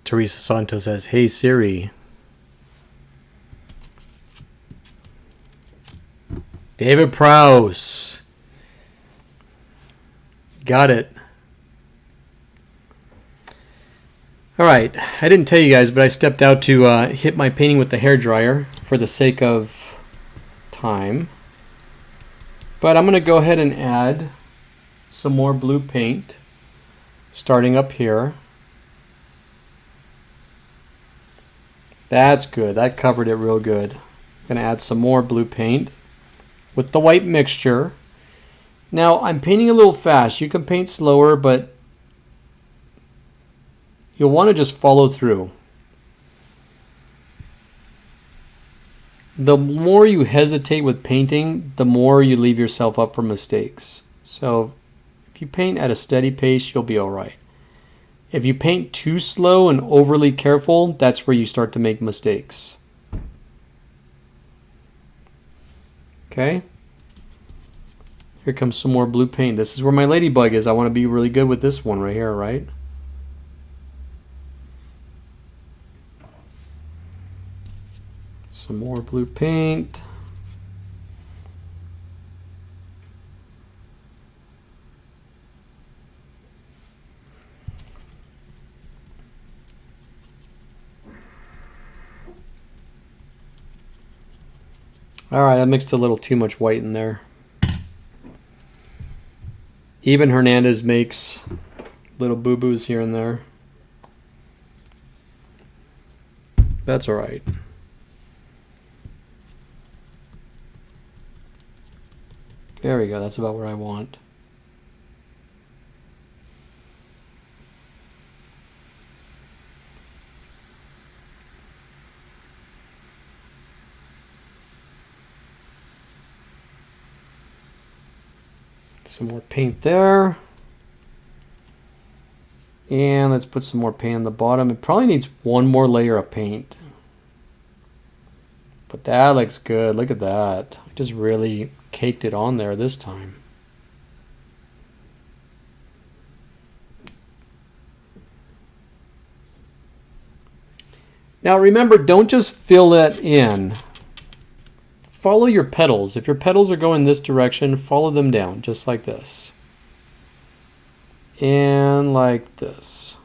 Teresa Santos says, "Hey Siri." David Prowse. Got it. All right. I didn't tell you guys, but I stepped out to hit my painting with the hairdryer for the sake of time. But I'm going to go ahead and add some more blue paint, starting up here. That's good. That covered it real good. I'm going to add some more blue paint with the white mixture. Now, I'm painting a little fast. You can paint slower, but you'll want to just follow through. The more you hesitate with painting, the more you leave yourself up for mistakes. So if you paint at a steady pace, you'll be all right. If you paint too slow and overly careful, that's where you start to make mistakes. Okay? Here comes some more blue paint. This is where my ladybug is. I want to be really good with this one right here, right? Some more blue paint. Alright, I mixed a little too much white in there. Even Hernandez makes little boo-boos here and there. That's alright. There we go, that's about where I want. Some more paint there. And let's put some more paint on the bottom. It probably needs one more layer of paint. But that looks good. Look at that. I just really caked it on there this time. Now remember, don't just fill it in. Follow your petals. If your petals are going this direction, follow them down, just like this. And like this.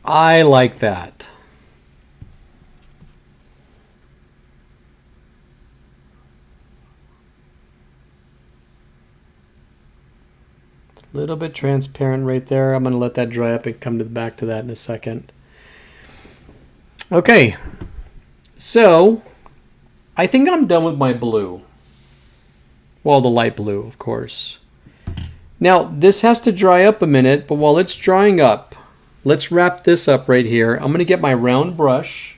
I like that. A little bit transparent right there. I'm going to let that dry up and come back to that in a second. Okay, so I think I'm done with my blue. Well, the light blue, of course. Now, this has to dry up a minute, but while it's drying up, let's wrap this up right here. I'm going to get my round brush.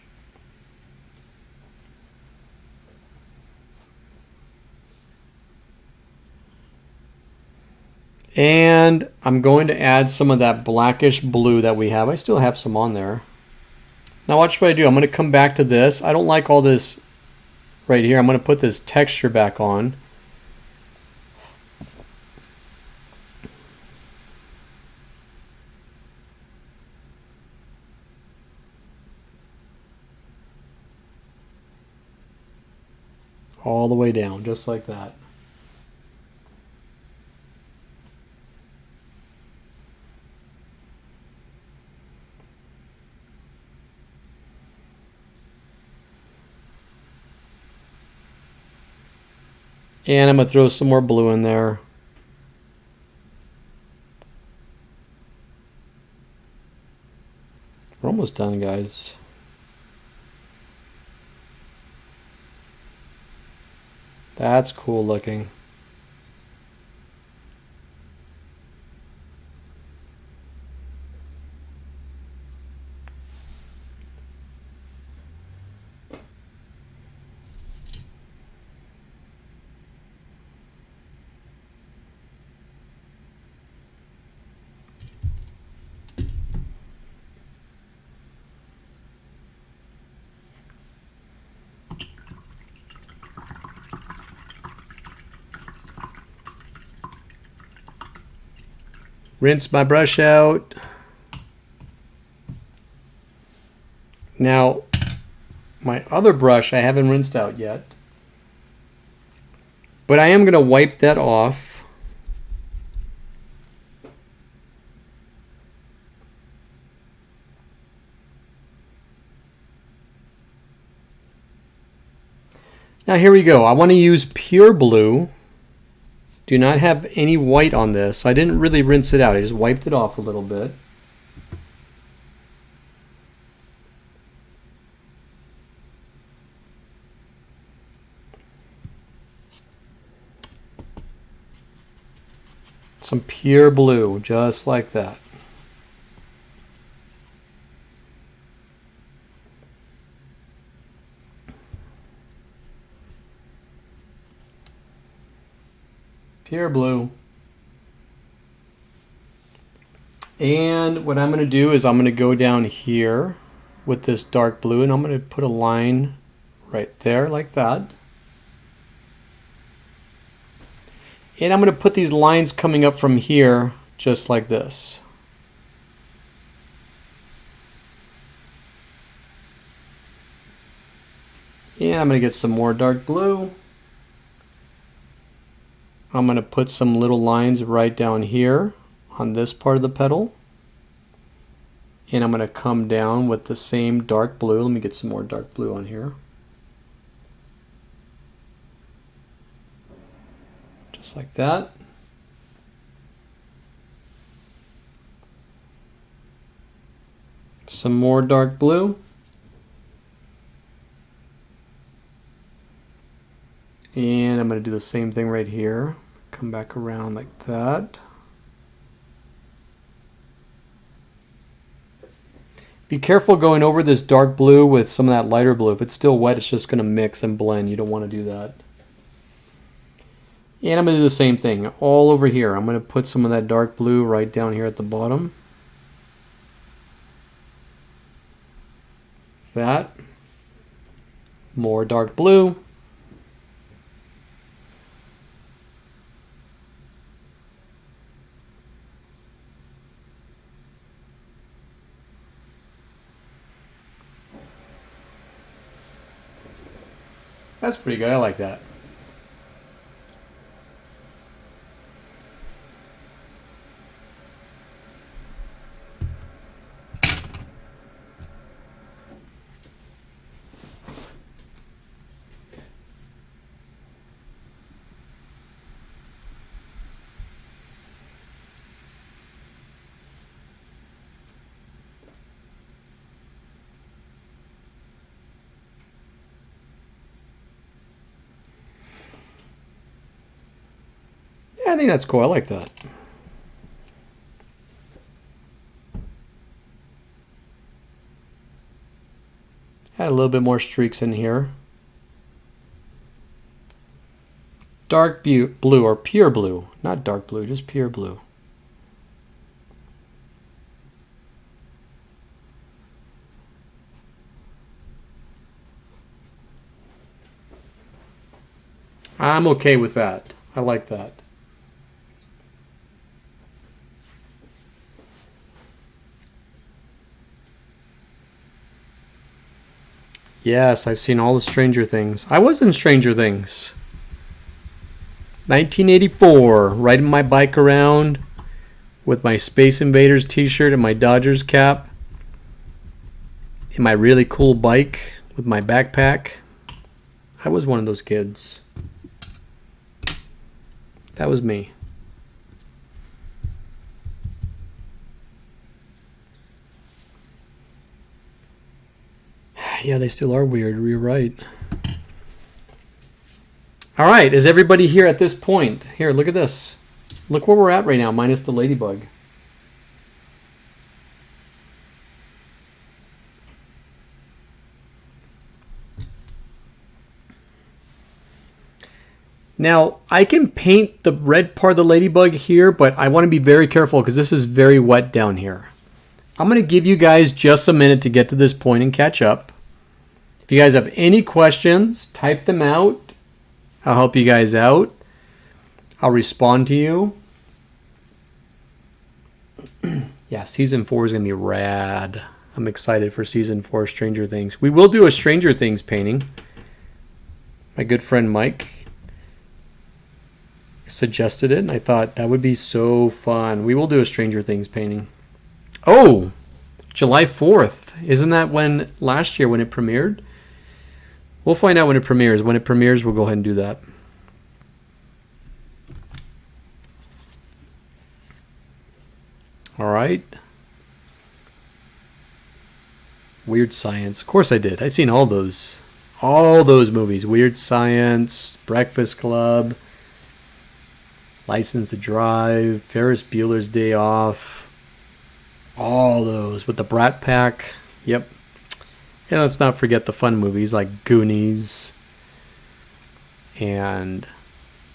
And I'm going to add some of that blackish blue that we have. I still have some on there. Now watch what I do. I'm going to come back to this. I don't like all this right here. I'm going to put this texture back on. All the way down, just like that. And I'm going to throw some more blue in there. We're almost done, guys. That's cool looking. Rinse my brush out. Now, my other brush I haven't rinsed out yet. But I am going to wipe that off. Now here we go. I want to use pure blue. Do not have any white on this. I didn't really rinse it out. I just wiped it off a little bit. Some pure blue, just like that. Pure blue. And what I'm going to do is I'm going to go down here with this dark blue and I'm going to put a line right there like that. And I'm going to put these lines coming up from here just like this. And I'm going to get some more dark blue. I'm going to put some little lines right down here on this part of the petal. And I'm going to come down with the same dark blue. Let me get some more dark blue on here. Just like that. Some more dark blue. And I'm going to do the same thing right here. Come back around like that. Be careful going over this dark blue with some of that lighter blue. If it's still wet, it's just going to mix and blend. You don't want to do that. And I'm going to do the same thing all over here. I'm going to put some of that dark blue right down here at the bottom. That. More dark blue. That's pretty good. I like that. I think that's cool. I like that. Add a little bit more streaks in here. Dark blue or pure blue. Not dark blue, just pure blue. I'm okay with that. I like that. Yes, I've seen all the Stranger Things. I was in Stranger Things. 1984, riding my bike around with my Space Invaders t-shirt and my Dodgers cap. And my really cool bike with my backpack. I was one of those kids. That was me. Yeah, they still are weird. You're right. All right, is everybody here at this point? Here, look at this. Look where we're at right now, minus the ladybug. Now, I can paint the red part of the ladybug here, but I want to be very careful because this is very wet down here. I'm going to give you guys just a minute to get to this point and catch up. If you guys have any questions, type them out. I'll help you guys out. I'll respond to you. Yeah, season 4 is going to be rad. I'm excited for season 4 of Stranger Things. We will do a Stranger Things painting. My good friend Mike suggested it, and I thought that would be so fun. We will do a Stranger Things painting. Oh, July 4th. Isn't that when last year when it premiered? We'll find out when it premieres. When it premieres, we'll go ahead and do that. All right. Weird Science. Of course I did. I've seen all those. All those movies. Weird Science, Breakfast Club, License to Drive, Ferris Bueller's Day Off. All those with the Brat Pack. Yep. And let's not forget the fun movies like Goonies and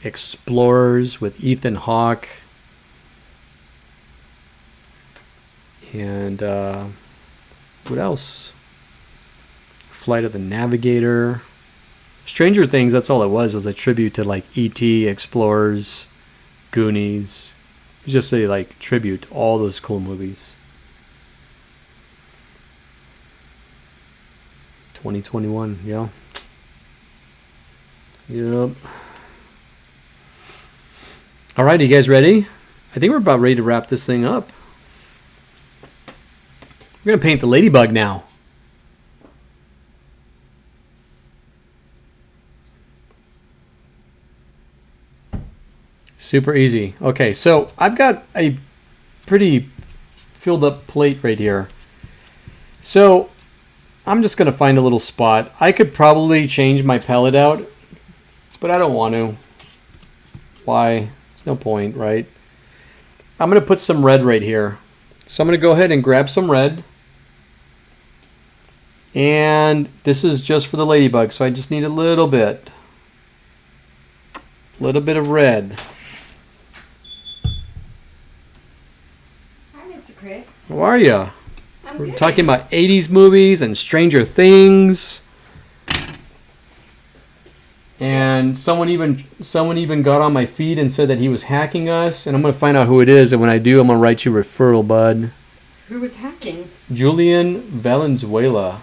Explorers with Ethan Hawke. And what else? Flight of the Navigator. Stranger Things, that's all it was a tribute to like E.T., Explorers, Goonies. It was just a like tribute to all those cool movies. 2021, yeah. Yep. All right, you guys ready? I think we're about ready to wrap this thing up. We're going to paint the ladybug now. Super easy. Okay, so I've got a pretty filled up plate right here. So I'm just going to find a little spot. I could probably change my palette out, but I don't want to. Why? There's no point, right? I'm going to put some red right here. So I'm going to go ahead and grab some red. And this is just for the ladybug, so I just need a little bit. A little bit of red. Hi, Mr. Chris. How are you? We're Good. talking about 80s movies and Stranger Things. And someone even got on my feed and said that he was hacking us, and I'm going to find out who it is, and when I do, I'm going to write you a referral, bud. Who was hacking? Julian Valenzuela.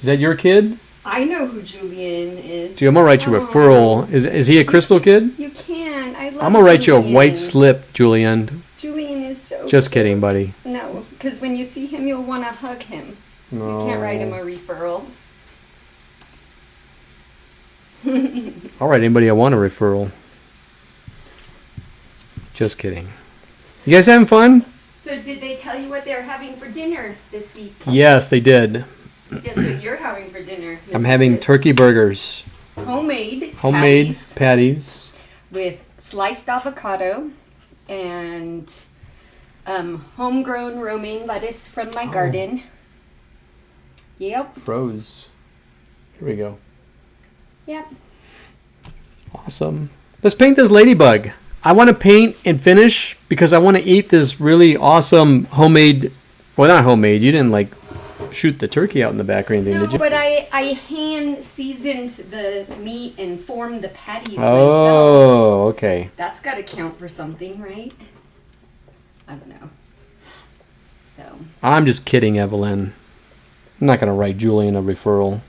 Is that your kid? I know who Julian is. Dude, I'm going to write you a referral. Is he a Crystal kid? You can. I love I'm going to write you a Julian. white slip, Julian. Julian is so Just cute. kidding, buddy. No, because when you see him, you'll want to hug him. No. You can't write him a referral. I'll write anybody I want a referral. Just kidding. You guys having fun? So did they tell you what they're having for dinner this week? Yes, they did. Guess what you're having for dinner? I'm Mr. having Chris? turkey burgers. Homemade Patties. with sliced avocado and homegrown romaine lettuce from my garden. Yep. Froze. Here we go. Yep. Awesome. Let's paint this ladybug. I want to paint and finish because I want to eat this really awesome homemade. Well, not homemade. You didn't like shoot the turkey out in the back or anything, No, did you? but I hand seasoned the meat and formed the patties myself. Oh, okay. That's got to count for something, right? I don't know. So. I'm just kidding, Evelyn. I'm not going to write Julian a referral.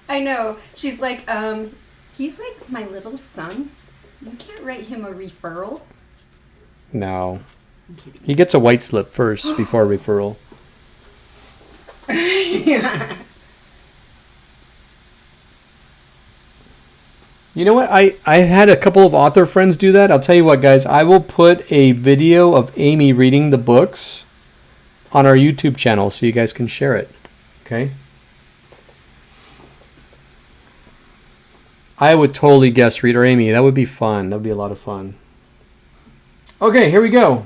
I know. She's like, he's like my little son. You can't write him a referral. No. I'm kidding. He gets a white slip first before a referral. Yeah. You know what? I had a couple of author friends do that. I'll tell you what, guys. I will put a video of Amy reading the books on our YouTube channel so you guys can share it. Okay? I would totally guess Reader Amy. That would be fun. That would be a lot of fun. Okay, here we go.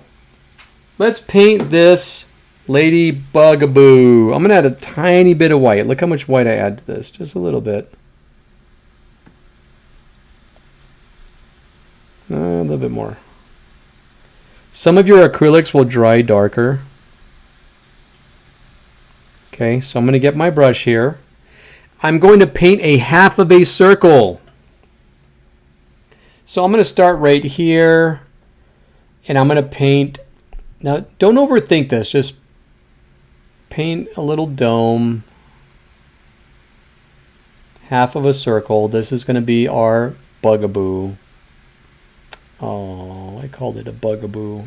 Let's paint this Lady Bugaboo. I'm going to add a tiny bit of white. Look how much white I add to this. Just a little bit. A little bit more. Some of your acrylics will dry darker. Okay, so I'm going to get my brush here. I'm going to paint a half of a circle. So I'm going to start right here. And I'm going to paint. Now, don't overthink this. Just paint a little dome. Half of a circle. This is going to be our Bugaboo. Oh, I called it a Bugaboo.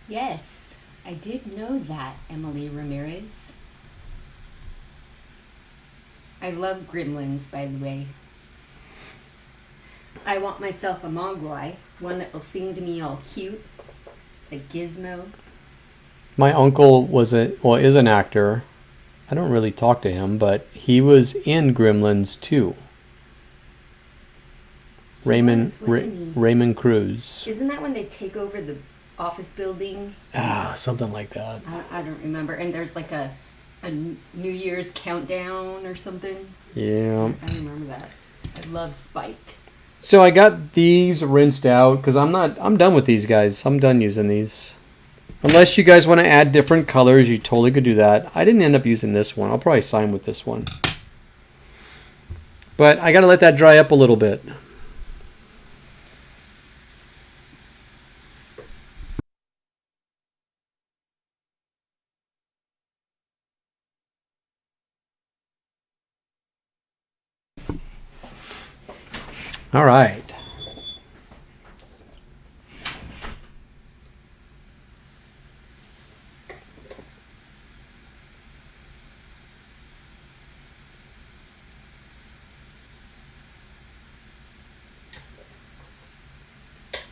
Yes, I did know that, Emily Ramirez. I love gremlins, by the way. I want myself a mogwai, one that will sing to me all cute, like Gizmo. My uncle is an actor. I don't really talk to him, but he was in Gremlins too. Raymond wasn't he? Raymond Cruz. Isn't that when they take over the office building? Something like that. I don't remember. And there's like a New Year's countdown or something. Yeah. I remember that. I love Spike. So I got these rinsed out because I'm done with these guys. I'm done using these. Unless you guys want to add different colors, you totally could do that. I didn't end up using this one. I'll probably sign with this one. But I got to let that dry up a little bit. All right.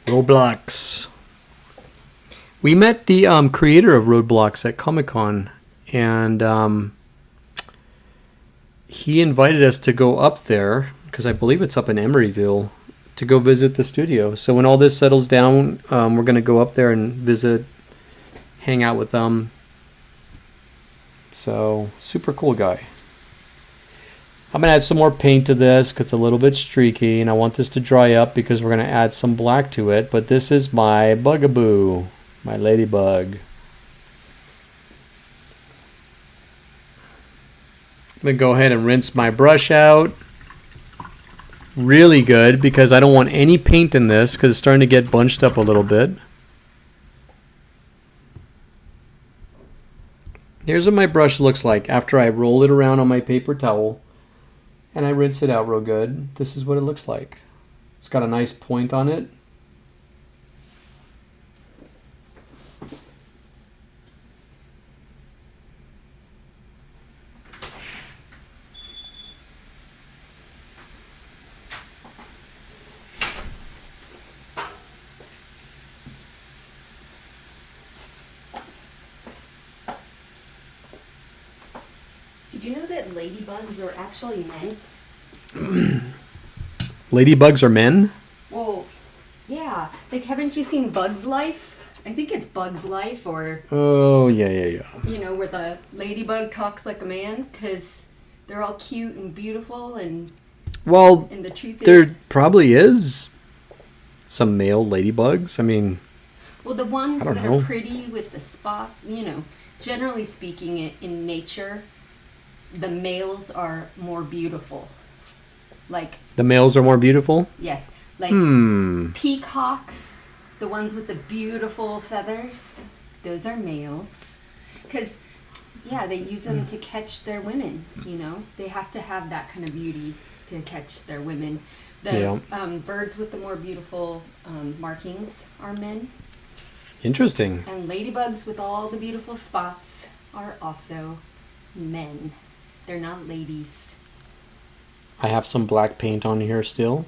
Roblox. We met the creator of Roblox at Comic-Con, and he invited us to go up there. because I believe it's up in Emeryville, to go visit the studio. So when all this settles down, we're going to go up there and visit, hang out with them. So, super cool guy. I'm going to add some more paint to this because it's a little bit streaky, and I want this to dry up because we're going to add some black to it. But this is my Bugaboo, my ladybug. I'm going to go ahead and rinse my brush out really good because I don't want any paint in this because it's starting to get bunched up a little bit. Here's what my brush looks like after I roll it around on my paper towel and I rinse it out real good. This is what it looks like. It's got a nice point on it. Did you know that ladybugs are actually men? Ladybugs are men? Well, yeah. Like, haven't you seen Bug's Life? I think it's Bug's Life, or... Oh, yeah. You know, where the ladybug talks like a man, because they're all cute and beautiful, and... Well, and the truth there is... probably is some male ladybugs. I mean... Well, the ones that know. are pretty with the spots, you know, generally speaking, in nature, the males are more beautiful. Like... The males are more beautiful? Yes. Like peacocks, the ones with the beautiful feathers, those are males. Because, yeah, they use them to catch their women, you know. They have to have that kind of beauty to catch their women. The birds with the more beautiful markings are men. Interesting. And ladybugs with all the beautiful spots are also men. They're not ladies. I have some black paint on here still,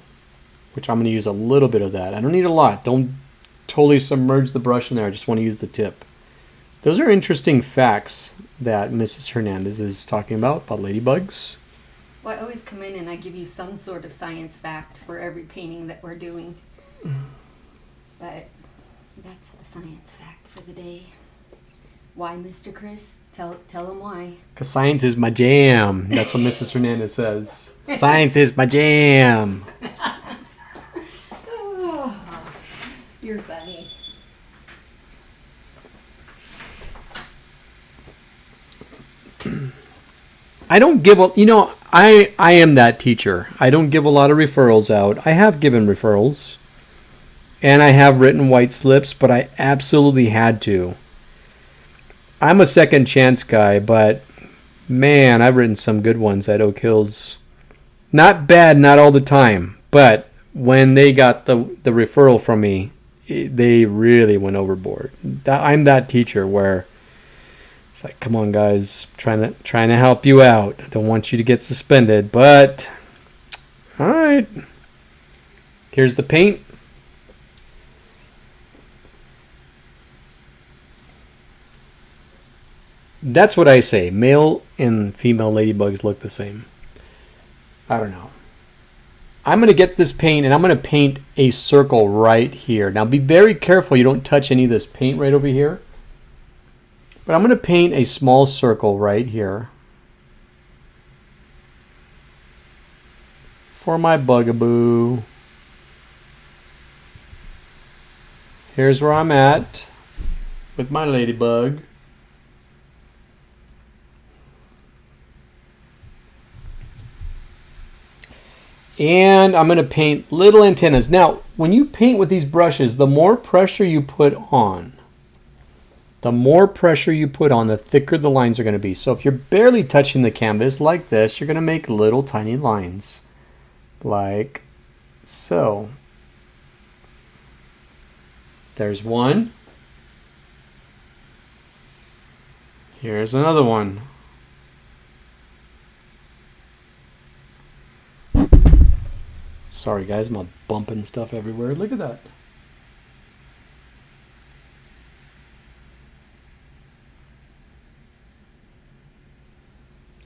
which I'm going to use a little bit of that. I don't need a lot. Don't totally submerge the brush in there. I just want to use the tip. Those are interesting facts that Mrs. Hernandez is talking about ladybugs. Well, I always come in and I give you some sort of science fact for every painting that we're doing. But that's the science fact for the day. Why, Mr. Chris? Tell him why. Because science is my jam. That's what Mrs. Hernandez says. Science is my jam. Oh, you're funny. I don't give a... You know, I am that teacher. I don't give a lot of referrals out. I have given referrals. And I have written white slips, but I absolutely had to. I'm a second chance guy, but man, I've written some good ones at Oak Hills. Not bad, not all the time, but when they got the referral from me, they really went overboard. I'm that teacher where it's like, come on, guys, trying to help you out. I don't want you to get suspended, but all right. Here's the paint. That's what I say. Male and female ladybugs look the same. I don't know. I'm going to get this paint and I'm going to paint a circle right here. Now be very careful you don't touch any of this paint right over here. But I'm going to paint a small circle right here for my Bugaboo. Here's where I'm at with my ladybug. And I'm going to paint little antennas. Now, when you paint with these brushes, the more pressure you put on, the thicker the lines are going to be. So if you're barely touching the canvas like this, you're going to make little tiny lines. Like so. There's one. Here's another one. Sorry guys, I'm bumping stuff everywhere. Look at that.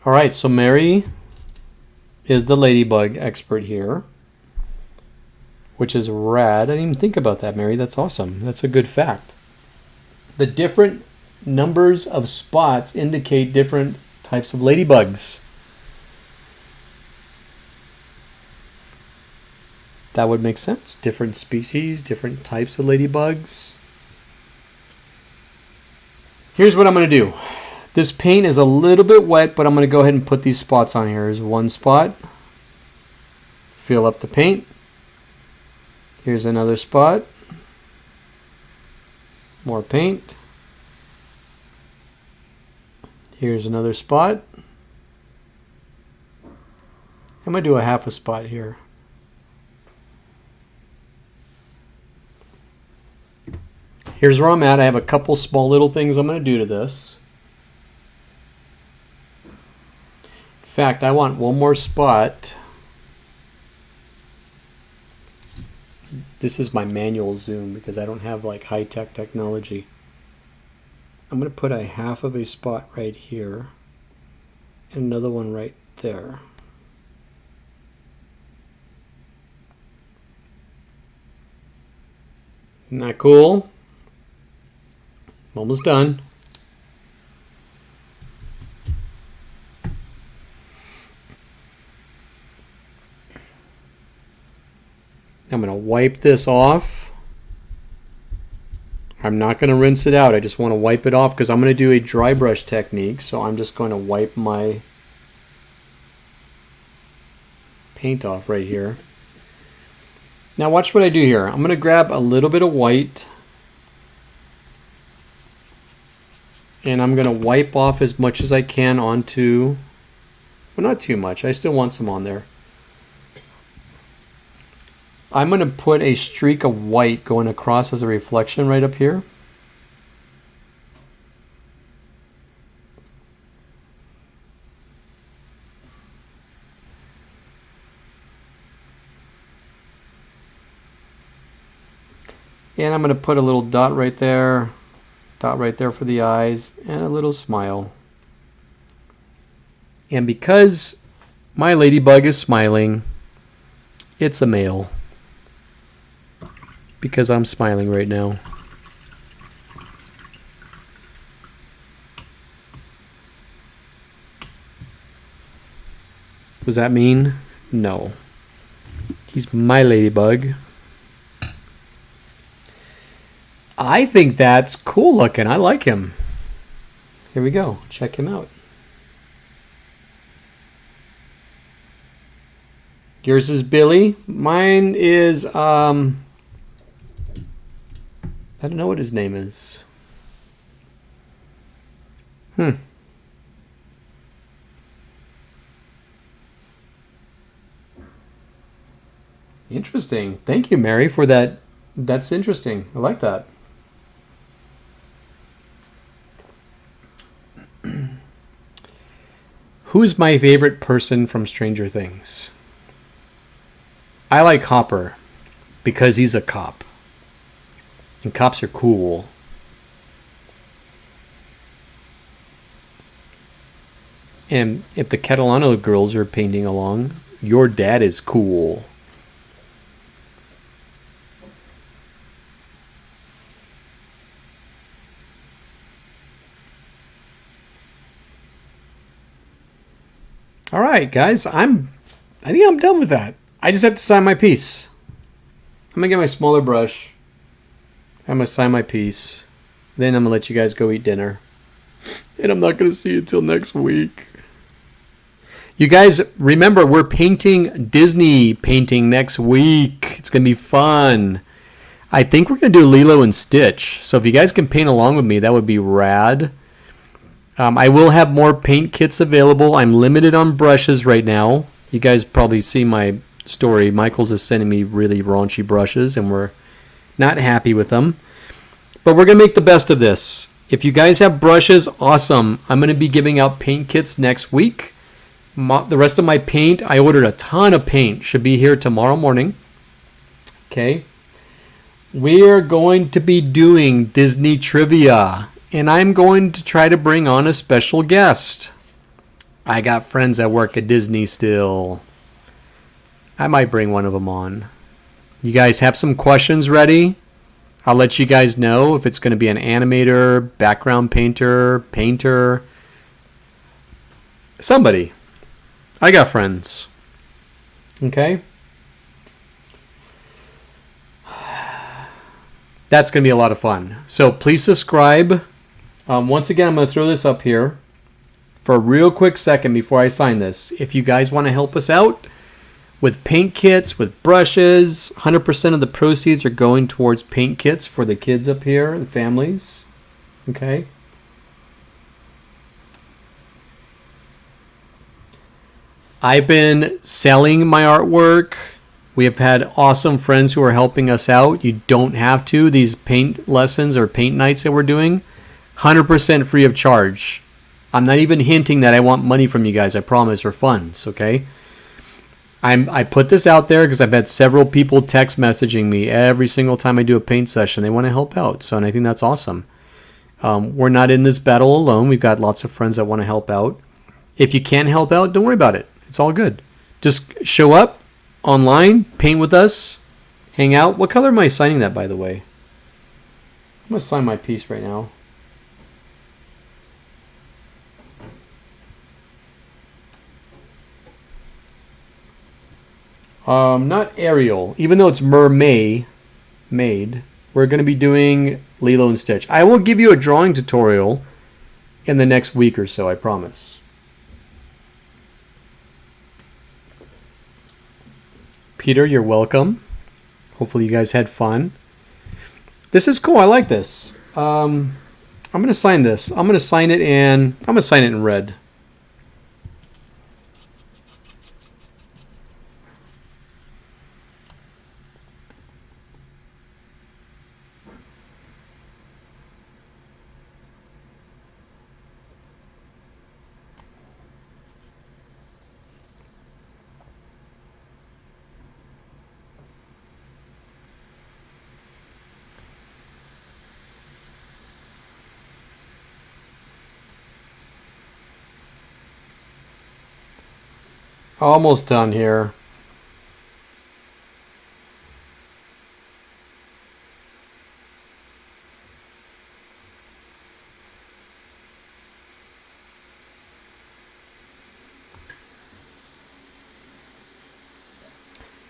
All right, so Mary is the ladybug expert here, which is rad. I didn't even think about that, Mary. That's awesome. That's a good fact. The different numbers of spots indicate different types of ladybugs. That would make sense. Different species, different types of ladybugs. Here's what I'm going to do. This paint is a little bit wet, but I'm going to go ahead and put these spots on here. Here's one spot. Fill up the paint. Here's another spot. More paint. Here's another spot. I'm going to do a half a spot here. Here's where I'm at. I have a couple small little things I'm going to do to this. In fact, I want one more spot. This is my manual zoom because I don't have like high-tech technology. I'm going to put a half of a spot right here and another one right there. Isn't that cool? Almost done. I'm going to wipe this off. I'm not going to rinse it out. I just want to wipe it off because I'm going to do a dry brush technique. So I'm just going to wipe my paint off right here. Now watch what I do here. I'm going to grab a little bit of white. And I'm going to wipe off as much as I can onto, well, not too much. I still want some on there. I'm going to put a streak of white going across as a reflection right up here. And I'm going to put a little dot right there for the eyes, and a little smile. And because my ladybug is smiling, it's a male. Because I'm smiling right now. Was that mean? No. He's my ladybug. I think that's cool looking. I like him. Here we go. Check him out. Yours is Billy. Mine is, I don't know what his name is. Interesting. Thank you, Mary, for that. That's interesting. I like that. Who's my favorite person from Stranger Things? I like Hopper because he's a cop. And cops are cool. And if the Catalano girls are painting along, your dad is cool. All right, guys, I think I'm done with that. I just have to sign my piece. I'm gonna get my smaller brush. I'm gonna sign my piece. Then I'm gonna let you guys go eat dinner. And I'm not gonna see you till next week. You guys, remember, we're painting Disney painting next week. It's gonna be fun. I think we're gonna do Lilo and Stitch. So if you guys can paint along with me, that would be rad. I will have more paint kits available. I'm limited on brushes right now. You guys probably see my story. Michael's is sending me really raunchy brushes, and we're not happy with them. But we're going to make the best of this. If you guys have brushes, awesome. I'm going to be giving out paint kits next week. The rest of my paint, I ordered a ton of paint. Should be here tomorrow morning. Okay. We are going to be doing Disney trivia. And I'm going to try to bring on a special guest. I got friends that work at Disney still. I might bring one of them on. You guys have some questions ready? I'll let you guys know if it's going to be an animator, background painter, somebody. I got friends. Okay? That's going to be a lot of fun. So please subscribe. Once again, I'm going to throw this up here for a real quick second before I sign this. If you guys want to help us out with paint kits, with brushes, 100% of the proceeds are going towards paint kits for the kids up here, the families. Okay? I've been selling my artwork. We have had awesome friends who are helping us out. You don't have to. These paint lessons or paint nights that we're doing, 100% free of charge. I'm not even hinting that I want money from you guys. I promise, or funds, okay? I put this out there because I've had several people text messaging me every single time I do a paint session. They want to help out, so and I think that's awesome. We're not in this battle alone. We've got lots of friends that want to help out. If you can't help out, don't worry about it. It's all good. Just show up online, paint with us, hang out. What color am I signing that, by the way? I'm going to sign my piece right now. Not Ariel. Even though it's Mermaid, we're going to be doing Lilo and Stitch. I will give you a drawing tutorial in the next week or so, I promise. Peter, you're welcome. Hopefully you guys had fun. This is cool. I like this. I'm going to sign this. I'm going to sign it in red. Almost done here.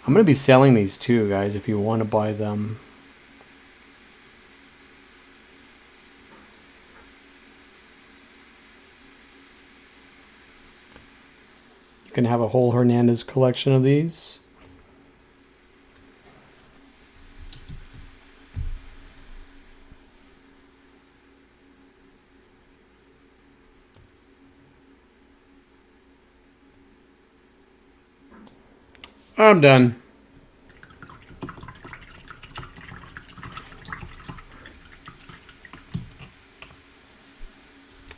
I'm going to be selling these too, guys, if you want to buy them. You can have a whole Hernandez collection of these. I'm done.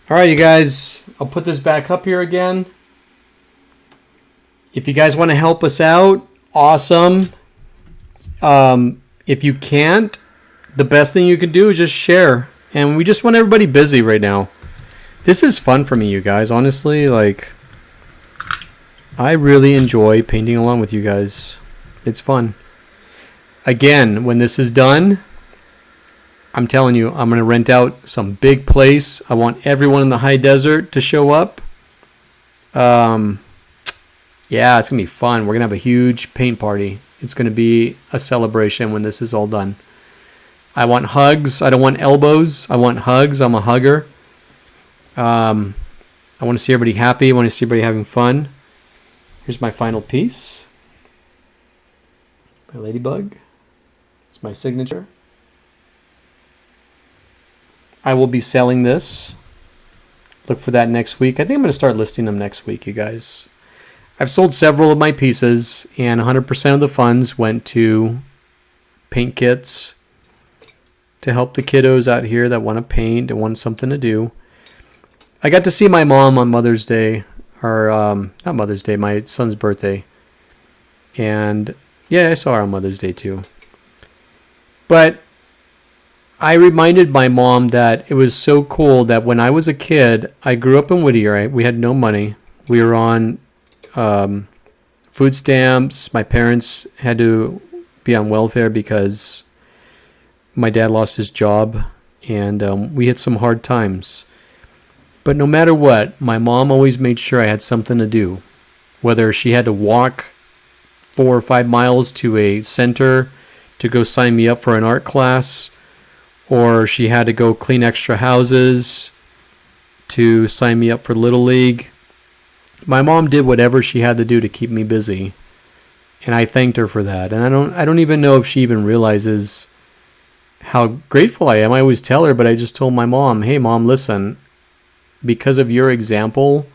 All right, you guys, I'll put this back up here again. If you guys want to help us out, awesome. If you can't, the best thing you can do is just share. And we just want everybody busy right now. This is fun for me, you guys. Honestly, like, I really enjoy painting along with you guys. It's fun. Again, when this is done, I'm telling you, I'm going to rent out some big place. I want everyone in the high desert to show up. Yeah, it's going to be fun. We're going to have a huge paint party. It's going to be a celebration when this is all done. I want hugs. I don't want elbows. I want hugs. I'm a hugger. I want to see everybody happy. I want to see everybody having fun. Here's my final piece. My ladybug. It's my signature. I will be selling this. Look for that next week. I think I'm going to start listing them next week, you guys. I've sold several of my pieces, and 100% of the funds went to paint kits to help the kiddos out here that want to paint and want something to do. I got to see my mom on Mother's Day, or not Mother's Day, my son's birthday. And yeah, I saw her on Mother's Day too. But I reminded my mom that it was so cool that when I was a kid, I grew up in Whittier. We had no money. We were on food stamps. My parents had to be on welfare because my dad lost his job, and we had some hard times. But no matter what, my mom always made sure I had something to do. Whether she had to walk 4 or 5 miles to a center to go sign me up for an art class, or she had to go clean extra houses to sign me up for Little League. My mom did whatever she had to do to keep me busy, and I thanked her for that. And I don't even know if she even realizes how grateful I am. I always tell her, but I just told my mom, hey mom, listen, because of your example,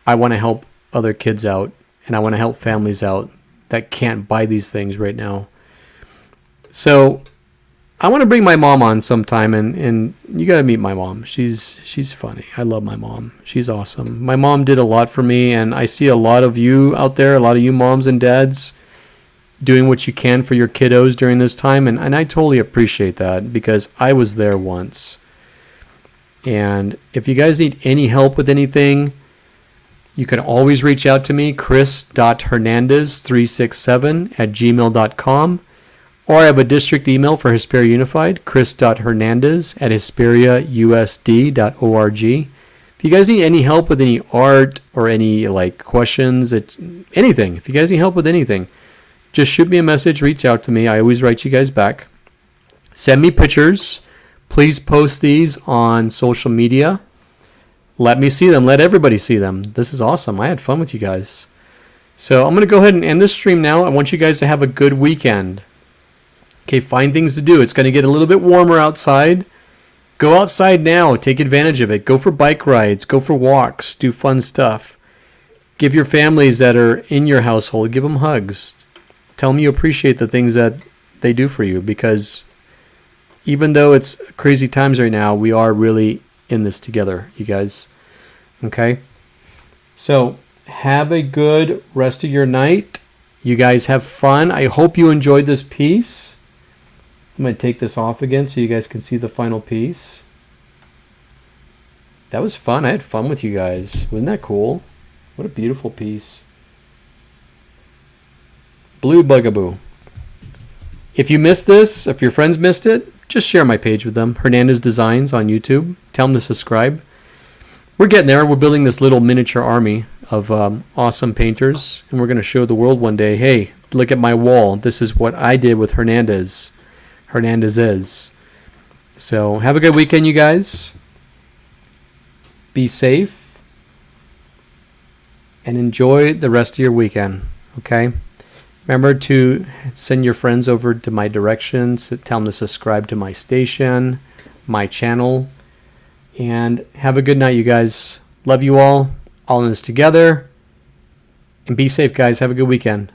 I want to help other kids out, and I want to help families out that can't buy these things right now. So I want to bring my mom on sometime, and you got to meet my mom. She's funny. I love my mom. She's awesome. My mom did a lot for me, and I see a lot of you out there, a lot of you moms and dads doing what you can for your kiddos during this time, and I totally appreciate that because I was there once. And if you guys need any help with anything, you can always reach out to me, chris.hernandez367@gmail.com. Or I have a district email for Hesperia Unified, chris.hernandez@hesperiausd.org. If you guys need any help with any art or any questions, anything, if you guys need help with anything, just shoot me a message, reach out to me. I always write you guys back. Send me pictures. Please post these on social media. Let me see them. Let everybody see them. This is awesome. I had fun with you guys. So I'm going to go ahead and end this stream now. I want you guys to have a good weekend. Okay, find things to do. It's going to get a little bit warmer outside. Go outside now. Take advantage of it. Go for bike rides. Go for walks. Do fun stuff. Give your families that are in your household, give them hugs. Tell them you appreciate the things that they do for you, because even though it's crazy times right now, we are really in this together, you guys. Okay? So have a good rest of your night. You guys have fun. I hope you enjoyed this piece. I'm going to take this off again so you guys can see the final piece. That was fun. I had fun with you guys. Wasn't that cool? What a beautiful piece. Blue Bugaboo. If you missed this, if your friends missed it, just share my page with them. Hernandez Designs on YouTube. Tell them to subscribe. We're getting there. We're building this little miniature army of awesome painters. And we're going to show the world one day, hey, look at my wall. This is what I did with Hernandez. Hernandez is. So have a good weekend, you guys. Be safe. And enjoy the rest of your weekend. Okay? Remember to send your friends over to my directions. Tell them to subscribe to my station, my channel. And have a good night, you guys. Love you all in this together. And be safe, guys. Have a good weekend.